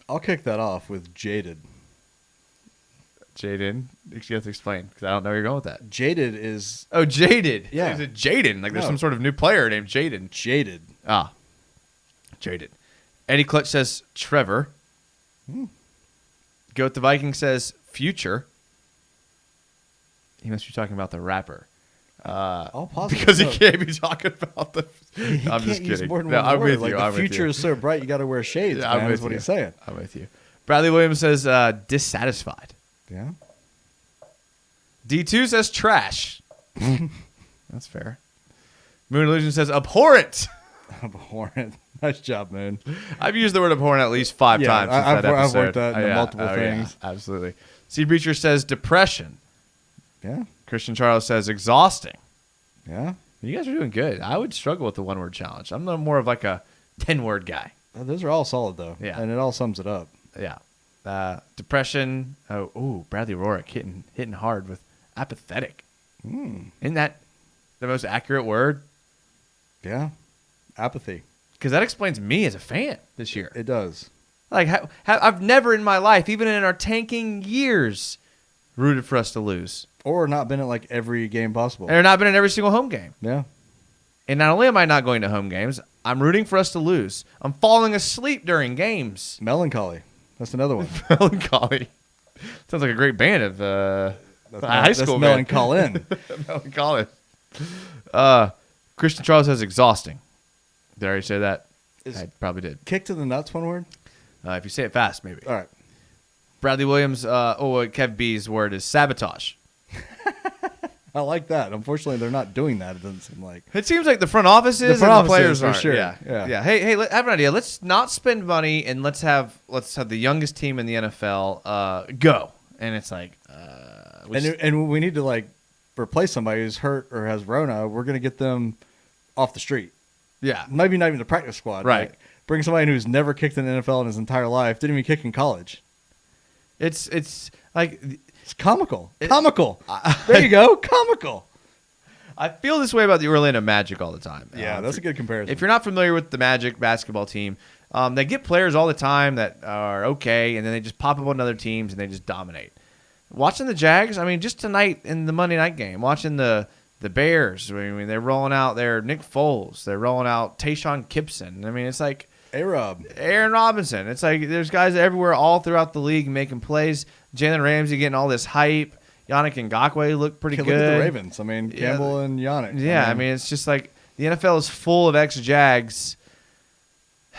I'll kick that off with jaded. Jaden. You have to explain because I don't know where you're going with that. Jaded is Oh, Jaded. Yeah. Is it Jaden? Like there's No. some sort of new player named Jaden. jaded. Ah, Jaded. Eddie Clutch says Trevor. Goat the Viking says Future. He must be talking about the rapper. All positive. Because he No. can't be talking about the. He I'm can't just use kidding. more than No, one I'm word. with Like you. the I'm with future you. is so bright, you got to wear shades. Yeah, I'm man, with is what you. he's saying. I'm with you. Bradley Williams says dissatisfied. Yeah. D2 says trash. That's fair. Moon Illusion says abhorrent. Abhorrent. Nice job, man. I've used the word abhorrent at least 5 Yeah, times since that I've episode. worked that into yeah. multiple Yeah, things. absolutely. Sea Breacher says depression. Yeah. Christian Charles says exhausting. Yeah. You guys are doing good. I would struggle with the 1-word challenge. I'm more of like a 10-word guy. Those are all solid, though. Yeah. And it all sums it up. Yeah. Depression. Oh, Bradley Rorick hitting hard with apathetic. Isn't that the most accurate word? Yeah. Apathy. Because that explains me as a fan this year. It does. Like, I've never in my life, even in our tanking years, rooted for us to lose. Or not been at like every game possible. And not been in every single home game. Yeah. And not only am I not going to home games, I'm rooting for us to lose. I'm falling asleep during games. Melancholy. That's another one. Melancholy. Sounds like a great band of high school band. Melancholy. Melancholy. Christian Charles says exhausting. Did I already say that? I probably did. Kick to the nuts, one word? If you say it fast, maybe. All right. Bradley Williams, Kev B's word is sabotage. I like that. Unfortunately, they're not doing that. It doesn't seem like. It seems like the front office is front and office the players is, for aren't. sure. Yeah. Yeah. Hey, I have an idea. Let's not spend money and let's have the youngest team in the NFL go. And it's like, And we need to like replace somebody who's hurt or has Rona. We're gonna get them off the street. yeah, Maybe not even the practice squad. Right. Like, bring somebody who's never kicked in the NFL in his entire life. Didn't even kick in college. it's like It's comical. Comical. There you go. Comical. I feel this way about the Orlando Magic all the time. Yeah, that's a good comparison. If you're not familiar with the Magic basketball team, they get players all the time that are okay, and then they just pop up on other teams and they just dominate. Watching the Jags, I mean, just tonight in the Monday night game, watching the Bears, I mean, they're rolling out their Nick Foles, they're rolling out Tayshaun Gibson. I mean, it's like A-Rob. Aaron Robinson. It's like there's guys everywhere all throughout the league making plays. Jalen Ramsey getting all this hype. Yannick Ngakoue looked pretty good. Look at the Ravens. I mean, Campbell and Yannick. Yeah, I mean, it's just like the NFL is full of ex-Jags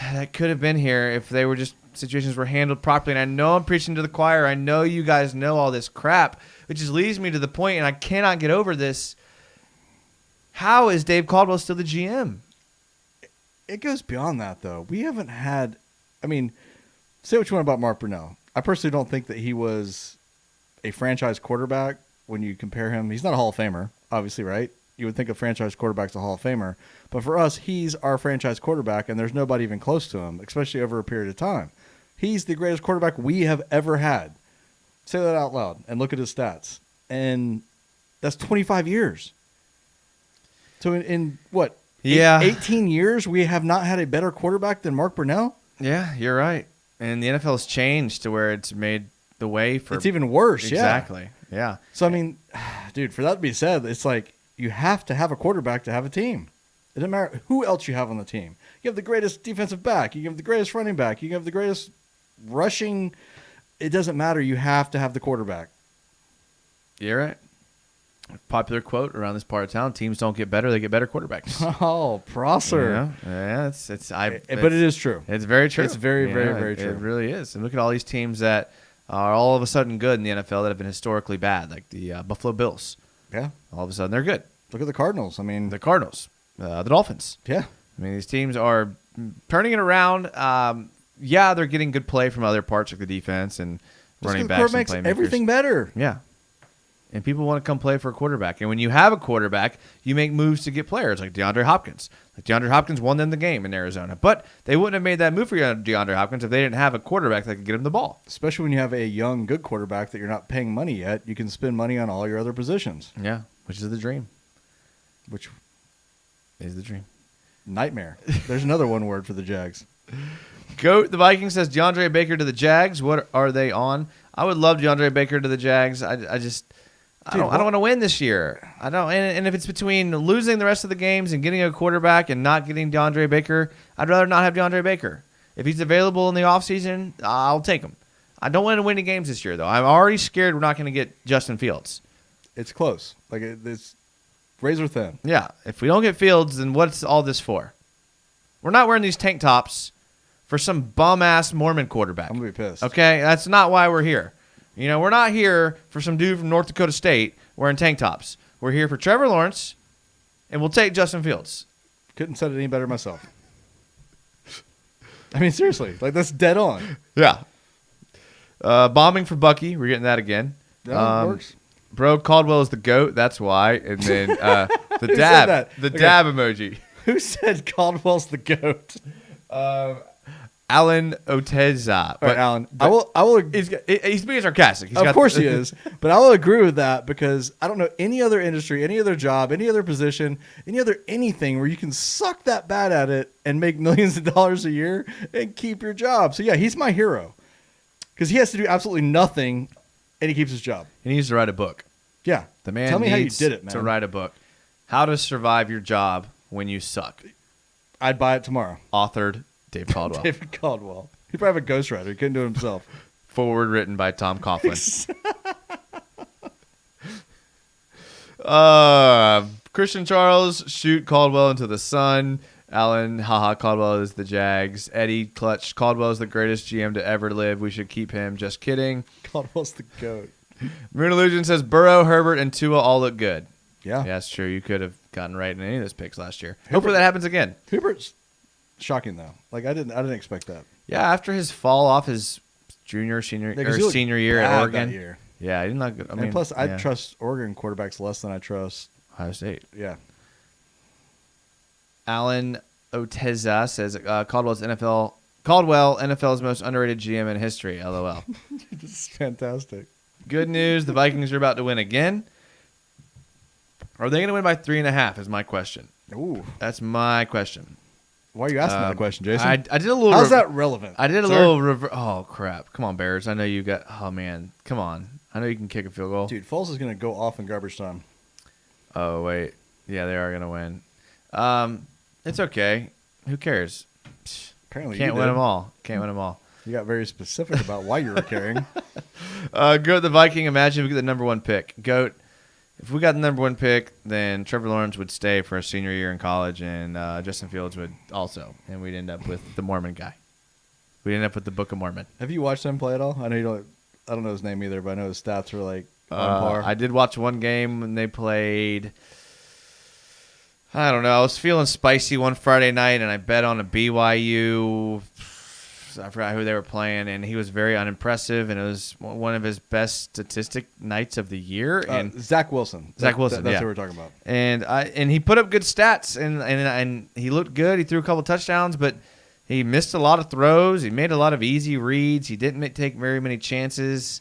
that could have been here if they were just situations were handled properly. And I know I'm preaching to the choir. I know you guys know all this crap, which just leads me to the point, and I cannot get over this. How is Dave Caldwell still the GM? It goes beyond that, though. We haven't had. I mean, say what you want about Mark Brunell. I personally don't think that he was a franchise quarterback when you compare him. He's not a Hall of Famer, obviously, right? You would think a franchise quarterback's a Hall of Famer. But for us, he's our franchise quarterback, and there's nobody even close to him, especially over a period of time. He's the greatest quarterback we have ever had. Say that out loud and look at his stats. And that's 25 years. So in what? Yeah. 18 years, we have not had a better quarterback than Mark Brunell? Yeah, you're right. And the NFL has changed to where it's made the way for... It's even worse, Exactly, yeah. So, I mean, dude, for that to be said, it's like you have to have a quarterback to have a team. It doesn't matter who else you have on the team. You have the greatest defensive back. You have the greatest running back. You have the greatest rushing. It doesn't matter. You have to have the quarterback. You're right. Popular quote around this part of town: teams don't get better; they get better quarterbacks. Oh, Prosser. Yeah, But it is true. It's very true. It's very, very, very true. It really is. And look at all these teams that are all of a sudden good in the NFL that have been historically bad, like the Buffalo Bills. Yeah. All of a sudden, they're good. Look at the Cardinals. I mean, The Cardinals, the Dolphins. yeah. I mean, these teams are turning it around. Yeah, they're getting good play from other parts of the defense and running backs and makes playmakers. everything better. Yeah. And people want to come play for a quarterback. And when you have a quarterback, you make moves to get players like DeAndre Hopkins. Like DeAndre Hopkins won them the game in Arizona. But they wouldn't have made that move for DeAndre Hopkins if they didn't have a quarterback that could get him the ball. Especially when you have a young, good quarterback that you're not paying money yet. You can spend money on all your other positions. Yeah, which is the dream. Which Is the dream. nightmare. There's another one word for the Jags. Goat the Vikings says DeAndre Baker to the Jags. What are they on? I would love DeAndre Baker to the Jags. I don't want to win this year. I don't. And if it's between losing the rest of the games and getting a quarterback and not getting DeAndre Baker, I'd rather not have DeAndre Baker. If he's available in the offseason, I'll take him. I don't want to win any games this year, though. I'm already scared we're not going to get Justin Fields. It's close. Like, it's razor thin. Yeah. If we don't get Fields, then what's all this for? We're not wearing these tank tops for some bum-ass Mormon quarterback. I'm going to be pissed. Okay? That's not why we're here. You know, we're not here for some dude from North Dakota State wearing tank tops. We're here for Trevor Lawrence, and we'll take Justin Fields. Couldn't said it any better myself. I mean, seriously. Like, that's dead on. Yeah. Bombing for Bucky. We're getting that again. That works. Bro, Caldwell is the GOAT. That's why. And then the Who dab. said that? The Okay. dab emoji. Who said Caldwell's the GOAT? Alan Oteza. All right, Alan. I will. He's being sarcastic. Of course he is. But I will agree with that because I don't know any other industry, any other job, any other position, any other anything where you can suck that bad at it and make millions of dollars a year and keep your job. So, yeah, he's my hero because he has to do absolutely nothing and he keeps his job. He needs to write a book. Yeah. The man Tell me how you needs did it, man. to write a book. How to Survive Your Job When You Suck. I'd buy it tomorrow. Authored Dave Caldwell. David Caldwell. He probably have a ghostwriter. He couldn't do it himself. Forward written by Tom Coughlin. Christian Charles, shoot Caldwell into the sun. Alan, haha, Caldwell is the Jags. Eddie, clutch, Caldwell is the greatest GM to ever live. We should keep him. Just kidding. Caldwell's the GOAT. Moon Illusion says Burrow, Herbert, and Tua all look good. Yeah. Yeah, that's true. You could have gotten right in any of those picks last year. Hopefully that happens again. Herbert's shocking though. Like I didn't expect that. Yeah, after his fall off his senior year at Oregon. That year. Yeah, he didn't look good. I mean, And plus, I yeah. trust Oregon quarterbacks less than I trust. Ohio State. Yeah. Alan Oteza says Caldwell, NFL's most underrated GM in history. LOL. This is fantastic. Good news. The Vikings are about to win again. Are they going to win by 3.5 is my question. Ooh. That's my question. Why are you asking that question, Jason? I did a little. How's that relevant? I did a sir? little. Oh, crap. Come on, Bears. I know you got. Oh, man. Come on. I know you can kick a field goal. Dude, Foles is going to go off in garbage time. Oh, wait. Yeah, they are going to win. It's okay. Who cares? Apparently, Can't you win did. them all. Can't win them all. You got very specific about why you were carrying. Goat the Viking. Imagine if we get the number one pick. Goat. If we got the number one pick, then Trevor Lawrence would stay for a senior year in college, and Justin Fields would also, and we'd end up with the Mormon guy. We'd end up with the Book of Mormon. Have you watched him play at all? I know you don't. I don't know his name either, but I know his stats were like on par. I did watch one game when they played. I don't know. I was feeling spicy one Friday night, and I bet on a BYU. I forgot who they were playing, and he was very unimpressive, and it was one of his best statistic nights of the year. And Zach Wilson. Zach Wilson, That's yeah. who we're talking about. And he put up good stats, and he looked good. He threw a couple touchdowns, but he missed a lot of throws. He made a lot of easy reads. He didn't take very many chances.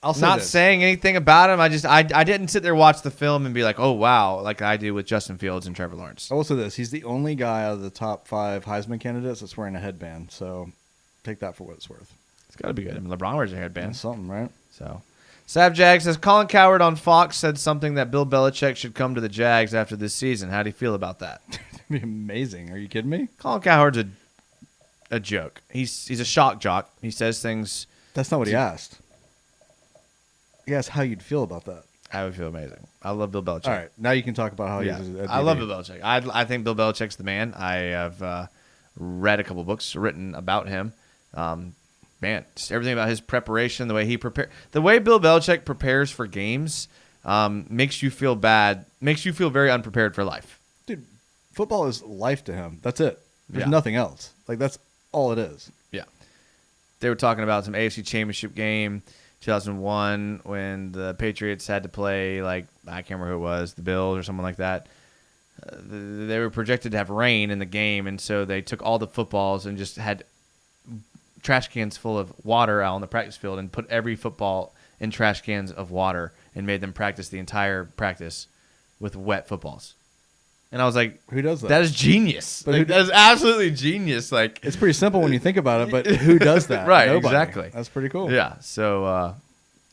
I'll say Not this. saying anything about him. I didn't sit there watch the film and be like, oh wow, like I do with Justin Fields and Trevor Lawrence. I will say this: he's the only guy out of the top 5 Heisman candidates that's wearing a headband. So take that for what it's worth. It's got to be good. I mean, LeBron wears a headband. That's something, right? So, Sav Jag says Colin Cowherd on Fox said something that Bill Belichick should come to the Jags after this season. How do you feel about that? That'd be amazing. Are you kidding me? Colin Cowherd's a joke. He's a shock jock. He says things. That's not what he asked. He asked how you'd feel about that. I would feel amazing. I love Bill Belichick. All right, now you can talk about how Yeah. he's. I love Bill Belichick. I think Bill Belichick's the man. I have read a couple books written about him. Man, just everything about his preparation, the way he the way Bill Belichick prepares for games, makes you feel bad, makes you feel very unprepared for life. Dude, football is life to him. That's it. There's Yeah. nothing else. Like that's all it is. Yeah, they were talking about some AFC Championship game, 2001, when the Patriots had to play I can't remember who it was, the Bills or someone like that. They were projected to have rain in the game, and so they took all the footballs and just had trash cans full of water out on the practice field and put every football in trash cans of water and made them practice the entire practice with wet footballs. And I was like, Who does that? That is genius. But Like, that is absolutely genius. Like, It's pretty simple when you think about it, but who does that? Right, Nobody. exactly. That's pretty cool. yeah. So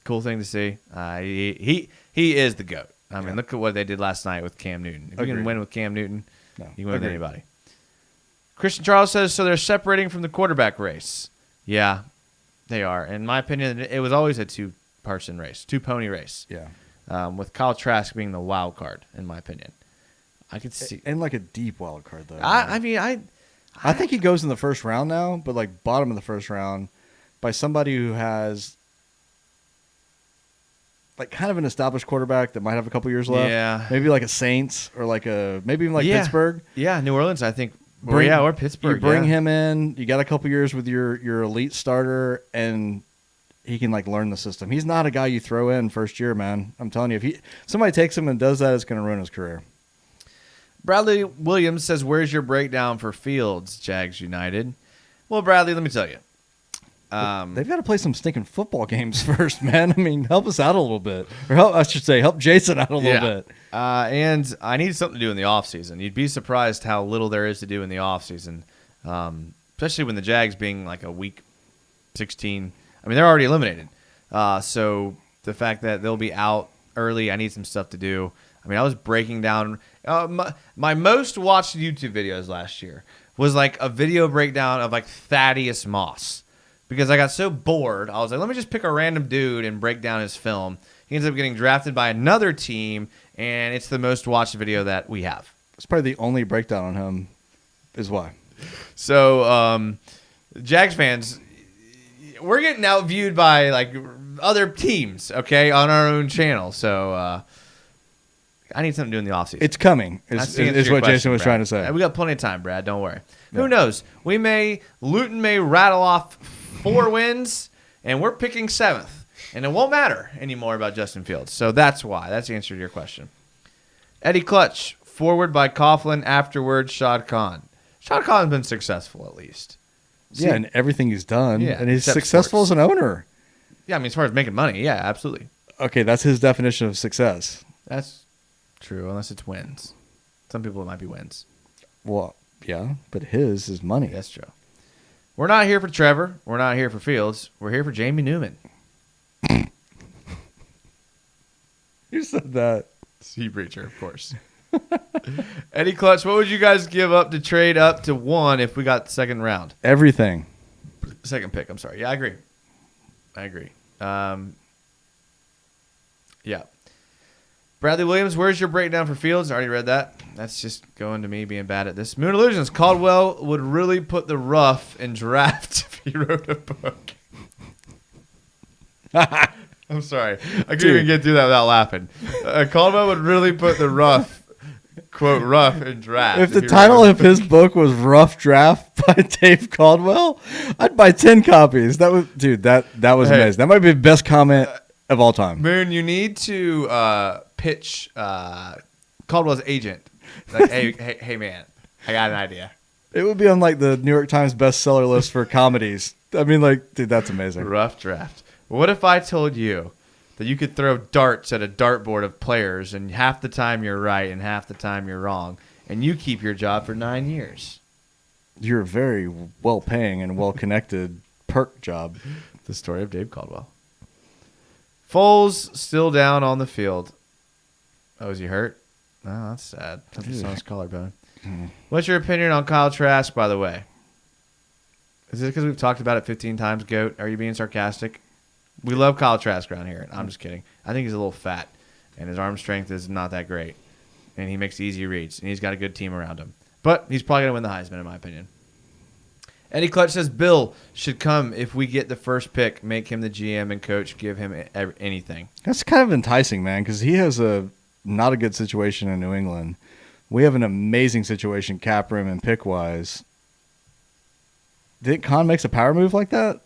cool thing to see. He is the GOAT. I mean, look at what they did last night with Cam Newton. If you can Agreed. win with Cam Newton, No, you can win with agreed. anybody. Christian Charles says, so they're separating from the quarterback race. Yeah, they are. In my opinion, it was always a two-person race, two-pony race. Yeah. With Kyle Trask being the wild card, in my opinion. I could see. And like a deep wild card, though. I mean, I think he goes in the first round now, but like bottom of the first round by somebody who has like kind of an established quarterback that might have a couple years left. Yeah. Maybe like a Saints or maybe even like Yeah. Pittsburgh. Yeah, New Orleans, I think. Bring- or Pittsburgh. You bring yeah. him in, you got a couple years with your elite starter, and he can like learn the system. He's not a guy you throw in first year, man. I'm telling you, if somebody takes him and does that, it's going to ruin his career. Bradley Williams says, where's your breakdown for Fields, Jags United? Well, Bradley, let me tell you. They've got to play some stinking football games first, man. I mean, help us out a little bit. Or help Jason out a little bit. And I need something to do in the offseason. You'd be surprised how little there is to do in the offseason, especially when the Jags being like a week 16. I mean, they're already eliminated. So the fact that they'll be out early, I need some stuff to do. I mean, I was breaking down my most watched YouTube videos last year was like a video breakdown of like Thaddeus Moss. Because I got so bored, I was like, let me just pick a random dude and break down his film. He ends up getting drafted by another team, and it's the most watched video that we have. It's probably the only breakdown on him is why. So, Jags fans, we're getting outviewed by like other teams, okay, on our own channel. So, I need something to do in the offseason. It's coming, That's is the answer to your what question, Jason was Brad. trying to say. We got plenty of time, Brad. Don't worry. Yeah. Who knows? Luton may rattle off 4 wins, and we're picking 7th. And it won't matter anymore about Justin Fields. So that's why. That's the answer to your question. Eddie Clutch, forward by Coughlin, afterwards Shad Khan. Shad Khan's been successful at least. Yeah, and everything he's done. Yeah, and he's except successful sports. as an owner. Yeah, I mean, as far as making money, yeah, absolutely. Okay, that's his definition of success. That's true, unless it's wins. Some people it might be wins. Well, yeah, but his is money. That's true. We're not here for Trevor. We're not here for Fields. We're here for Jamie Newman. You said that. Sea Breacher, of course. Eddie Clutch, what would you guys give up to trade up to 1 if we got the second round? Everything. Second pick, I'm sorry. Yeah, I agree. Yeah. Bradley Williams, where's your breakdown for Fields? I already read that. That's just going to me being bad at this. Moon Illusions, Caldwell would really put the rough in draft if he wrote a book. I'm sorry. I couldn't even get through that without laughing. Caldwell would really put the rough, quote, rough in draft. If the he title wrote a of his book was Rough Draft by Dave Caldwell, I'd buy 10 copies. That was Hey. amazing. That might be the best comment of all time. Moon, you need to pitch Caldwell's agent. Like, hey, man, I got an idea. It would be on like the New York Times bestseller list for comedies. I mean, like, dude, that's amazing. Rough draft. What if I told you that you could throw darts at a dartboard of players and half the time you're right and half the time you're wrong, and you keep your job for 9 years? You're a very well-paying and well-connected perk job. The story of Dave Caldwell. Foles still down on the field. Oh, is he hurt? Oh, that's sad. That's on his collarbone. What's your opinion on Kyle Trask, by the way? Is it because we've talked about it 15 times, Goat? Are you being sarcastic? We love Kyle Trask around here. I'm just kidding. I think he's a little fat, and his arm strength is not that great. And he makes easy reads, and he's got a good team around him. But he's probably going to win the Heisman, in my opinion. Eddie Clutch says Bill should come if we get the first pick, make him the GM and coach, give him anything. That's kind of enticing, man, because he has not a good situation in New England. We have an amazing situation cap room and pick-wise. Think Khan makes a power move like that?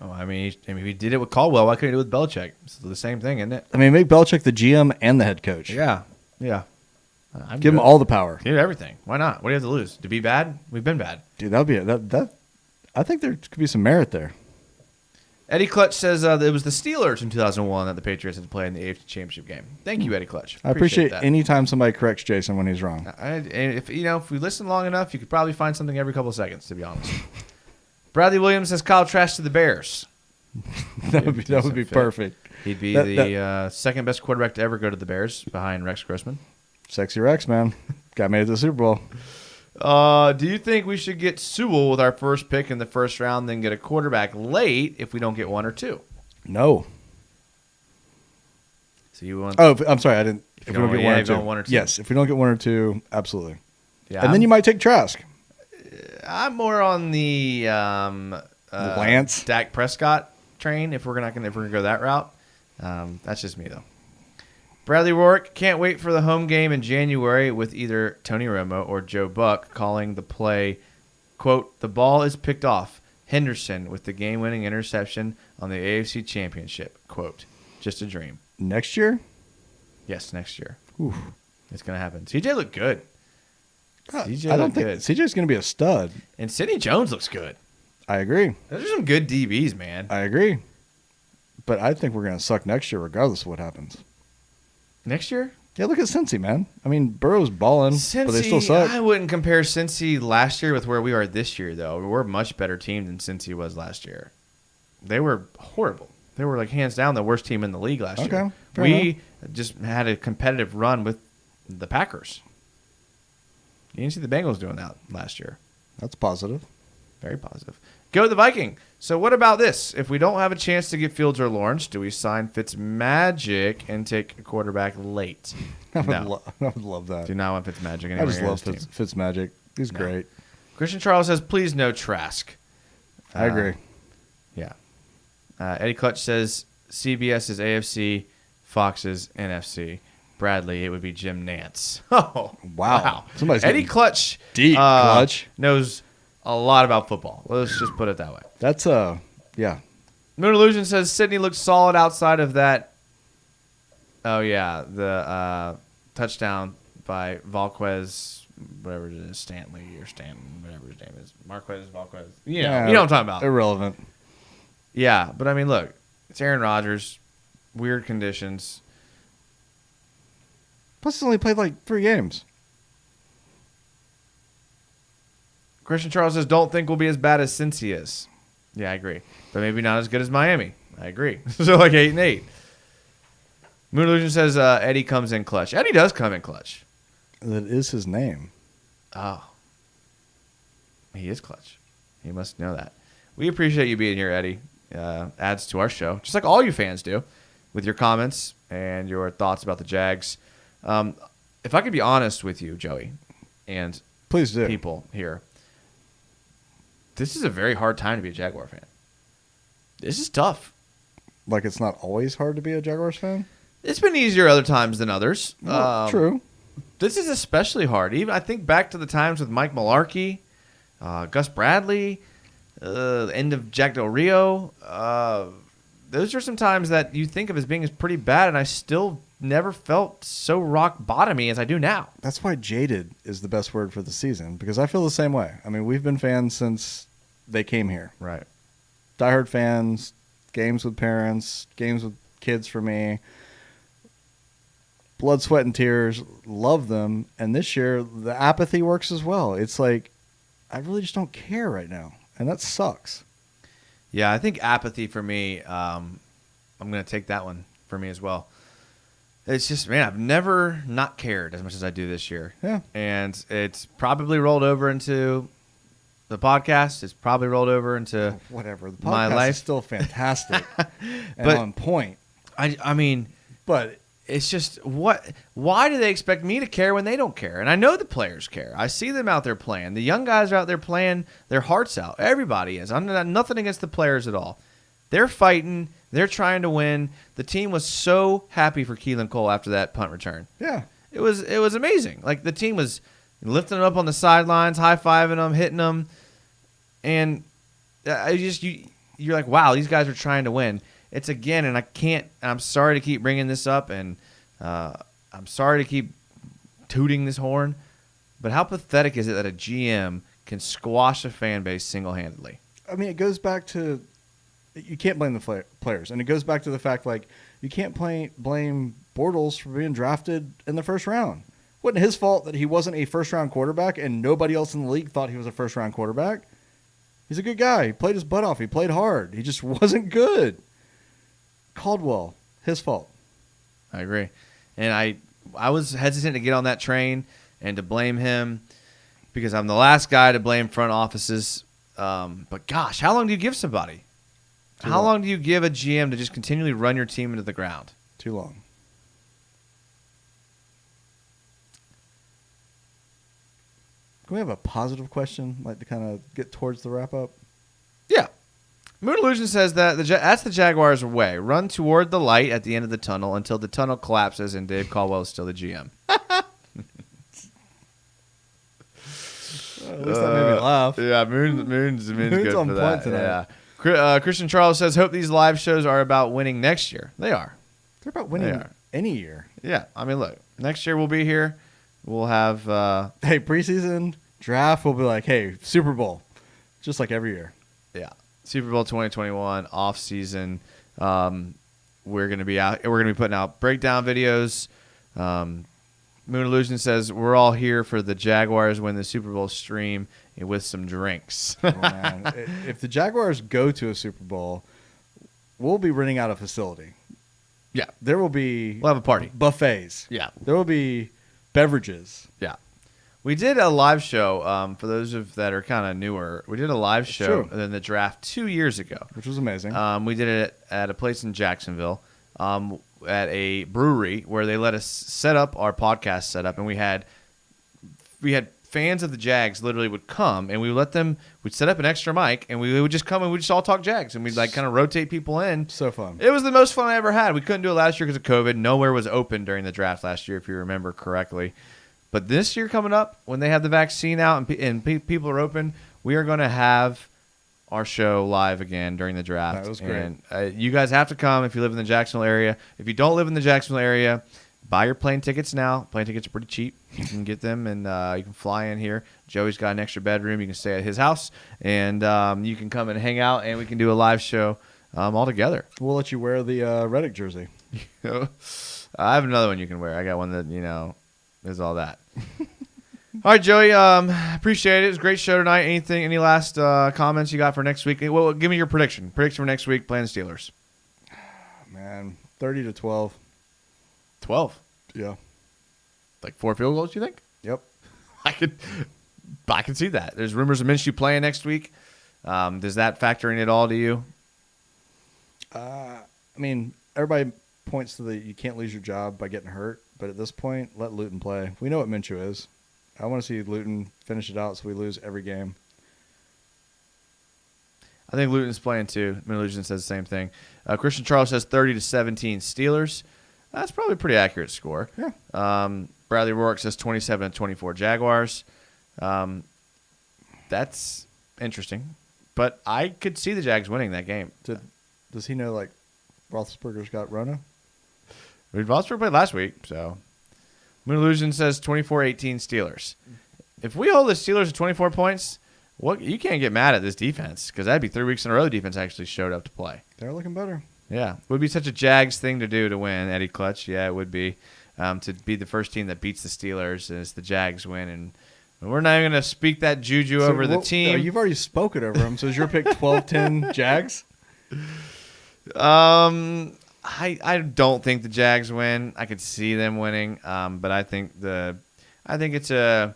Oh, I mean, he did it with Caldwell. Why couldn't he do it with Belichick? It's the same thing, isn't it? I mean, make Belichick the GM and the head coach. Yeah. Give him all the power. Give everything. Why not? What do you have to lose? To be bad? We've been bad. Dude, that would be that. I think there could be some merit there. Eddie Clutch says it was the Steelers in 2001 that the Patriots had to play in the AFC Championship game. Thank you, Eddie Clutch. I appreciate that. anytime somebody corrects Jason when he's wrong. If we listen long enough, you could probably find something every couple of seconds, to be honest. Bradley Williams says Kyle Trask to the Bears. that would be perfect. He'd be the second best quarterback to ever go to the Bears behind Rex Grossman. Sexy Rex, man. Got made it to the Super Bowl. Do you think we should get Sewell with our first pick in the first round, then get a quarterback late if we don't get one or two? No. So you want? Oh, I'm sorry. I didn't. If we don't get one or two. Yes, if we don't get one or two, absolutely. Yeah, and then you might take Trask. I'm more on the Lance Dak Prescott train if we're gonna go that route. That's just me though. Bradley Rourke can't wait for the home game in January with either Tony Romo or Joe Buck calling the play, quote, the ball is picked off. Henderson with the game-winning interception on the AFC Championship, quote, just a dream. Next year? Yes, next year. Oof. It's going to happen. CJ looked good. I don't think CJ's going to be a stud. And Sidney Jones looks good. I agree. Those are some good DBs, man. I agree. But I think we're going to suck next year regardless of what happens. Next year? Yeah, look at Cincy, man. I mean, Burrow's balling, but they still suck. I wouldn't compare Cincy last year with where we are this year, though. We're a much better team than Cincy was last year. They were horrible. They were, like, hands down the worst team in the league last year. We just had a competitive run with the Packers. You didn't see the Bengals doing that last year. That's positive. Very positive. Go the Viking. So what about this? If we don't have a chance to get Fields or Lawrence, do we sign Fitzmagic and take a quarterback late? I would love that. Do not want Fitzmagic anymore. I just love Fitzmagic. He's great. Christian Charles says, please no Trask. I agree. Yeah. Eddie Clutch says, CBS is AFC, Fox is NFC. Bradley, it would be Jim Nance. Oh, wow. Eddie Clutch deep Clutch knows a lot about football. Let's just put it that way. That's yeah. Moon Illusion says Sydney looks solid outside of that. Oh yeah, the touchdown by Valquez, whatever it is, Stanley or Stanton, whatever his name is, Marquez, Valquez. You know what I'm talking about. Irrelevant. Yeah, but I mean, look, it's Aaron Rodgers, weird conditions. Plus, he's only played like 3 games. Christian Charles says, don't think we'll be as bad as Cincy is. Yeah, I agree. But maybe not as good as Miami. I agree. So like 8-8. Moon Illusion says Eddie comes in clutch. Eddie does come in clutch. That is his name. Oh. He is clutch. He must know that. We appreciate you being here, Eddie. Adds to our show, just like all you fans do, with your comments and your thoughts about the Jags. If I could be honest with you, Joey, and please do, people here, this is a very hard time to be a Jaguar fan. This is tough. Like, it's not always hard to be a Jaguars fan? It's been easier other times than others. True. This is especially hard. Even I think back to the times with Mike Mularkey, Gus Bradley, end of Jack Del Rio. Those are some times that you think of as being pretty bad, and I still never felt so rock bottomy as I do now. That's why jaded is the best word for the season, because I feel the same way. I mean, we've been fans since they came here. Right. Diehard fans, games with parents, games with kids for me. Blood, sweat, and tears, love them. And this year, the apathy works as well. It's like, I really just don't care right now. And that sucks. Yeah, I think apathy for me, I'm going to take that one for me as well. It's just, man, I've never not cared as much as I do this year. Yeah. And it's probably rolled over into the podcast. It's probably rolled over into whatever. The podcast my life. Is still fantastic and but, on point. I mean, but it's just, why do they expect me to care when they don't care? And I know the players care. I see them out there playing. The young guys are out there playing their hearts out. Everybody is. I'm nothing against the players at all. They're fighting. They're trying to win. The team was so happy for Keelan Cole after that punt return. Yeah. It was amazing. Like, the team was lifting them up on the sidelines, high-fiving them, hitting them. And you're like, wow, these guys are trying to win. It's again, and I'm sorry to keep bringing this up, and I'm sorry to keep tooting this horn, but how pathetic is it that a GM can squash a fan base single-handedly? I mean, it goes back to you can't blame the players. And it goes back to the fact, like, you can't blame Bortles for being drafted in the first round. Wasn't his fault that he wasn't a first-round quarterback and nobody else in the league thought he was a first-round quarterback. He's a good guy. He played his butt off. He played hard. He just wasn't good. Caldwell, his fault. I agree. And I was hesitant to get on that train and to blame him because I'm the last guy to blame front offices. But gosh, how long do you give somebody? How long do you give a GM to just continually run your team into the ground? Too long. Can we have a positive question, like to kind of get towards the wrap up? Yeah. Moon Illusion says that that's the Jaguars' way. Run toward the light at the end of the tunnel until the tunnel collapses and Dave Caldwell is still the GM. At least that made me laugh. Yeah, Moon's good on for point that. tonight. Yeah. Christian Charles says, hope these live shows are about winning next year. They are. They're about winning any year. Yeah. I mean, look, next year we'll be here. We'll have hey, preseason draft will be like, hey, Super Bowl, just like every year. Yeah, Super Bowl 2021 off season. We're gonna be out. We're gonna be putting out breakdown videos. Moon Illusion says we're all here for the Jaguars win the Super Bowl stream with some drinks. Oh, man. If the Jaguars go to a Super Bowl, we'll be renting out a facility. Yeah, There will be we'll have a party. buffets. Yeah, There will be beverages. yeah. We did a live show for those that are kind of newer. We did a live show in the draft 2 years ago, Which was amazing. We did it at a place in Jacksonville, at a brewery where they let us set up our podcast setup, and we had fans of the Jags literally would come, and we'd set up an extra mic, and we would just come and we'd just all talk Jags, and we'd like kind of rotate people in. So fun. It was the most fun I ever had. We couldn't do it last year because of COVID. Nowhere was open during the draft last year, if you remember correctly. But this year coming up, when they have the vaccine out and people are open, we are going to have our show live again during the draft. That was great. And you guys have to come if you live in the Jacksonville area. If you don't live in the Jacksonville area, buy your plane tickets now. Plane tickets are pretty cheap. You can get them, and you can fly in here. Joey's got an extra bedroom. You can stay at his house, and you can come and hang out, and we can do a live show all together. We'll let you wear the Reddick jersey. I have another one you can wear. I got one that, is all that. All right, Joey. Appreciate it. It was a great show tonight. Any last comments you got for next week? Well, give me your prediction. Prediction for next week, playing the Steelers. Man, 30-12. 12. Yeah. Like 4 field goals, you think? Yep. I could see that. There's rumors of Minshew playing next week. Does that factor in at all to you? I mean, everybody points to you can't lose your job by getting hurt, but at this point, let Luton play. We know what Minshew is. I want to see Luton finish it out so we lose every game. I think Luton's playing too. Illusion says the same thing. Christian Charles says 30-17 Steelers. That's probably a pretty accurate score. Yeah. Bradley Rourke says 27-24 Jaguars. That's interesting, but I could see the Jags winning that game. Does he know, like, Roethlisberger's got Rona? I mean, Roethlisberger played last week, so. Moon Illusion says 24-18 Steelers. If we hold the Steelers to 24 points, you can't get mad at this defense because that'd be 3 weeks in a row the defense actually showed up to play. They're looking better. Yeah. It would be such a Jags thing to do to win, Eddie Clutch. Yeah, it would be. To be the first team that beats the Steelers as the Jags win. And we're not even going to speak that juju over the team. No, you've already spoken over them, so is your pick 12-10 Jags? I don't think the Jags win. I could see them winning, but I think it's a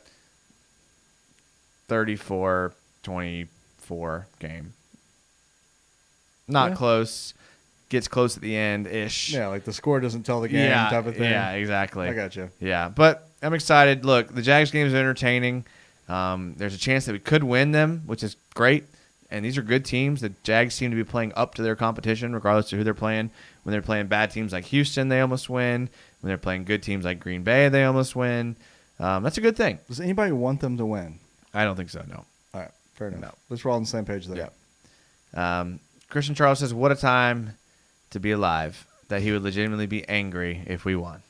34-24 game. Not close. Gets close at the end-ish. Yeah, like the score doesn't tell the game type of thing. Yeah, exactly. I got you. Yeah, but I'm excited. Look, the Jags games are entertaining. There's a chance that we could win them, which is great. And these are good teams. The Jags seem to be playing up to their competition, regardless of who they're playing. When they're playing bad teams like Houston, they almost win. When they're playing good teams like Green Bay, they almost win. That's a good thing. Does anybody want them to win? I don't think so, no. All right, fair enough. No. At least we're all on the same page there. Yeah. Christian Charles says, what a time to be alive, that he would legitimately be angry if we won.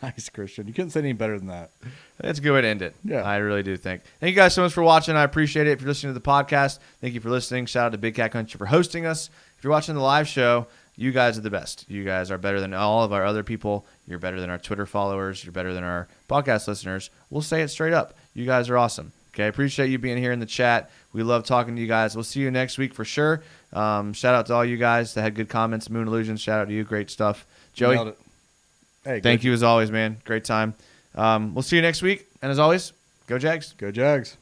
Nice, Christian. You couldn't say any better than that. That's a good way to end it. Yeah. I really do think. Thank you guys so much for watching. I appreciate it. If you're listening to the podcast, thank you for listening. Shout out to Big Cat Country for hosting us. If you're watching the live show, you guys are the best. You guys are better than all of our other people. You're better than our Twitter followers. You're better than our podcast listeners. We'll say it straight up. You guys are awesome. Okay, appreciate you being here in the chat. We love talking to you guys. We'll see you next week for sure. Shout out to all you guys that had good comments. Moon Illusions, shout out to you. Great stuff. Joey, Nailed it. Hey, thank you as always, man. Great time. We'll see you next week. And as always, go Jags. Go Jags.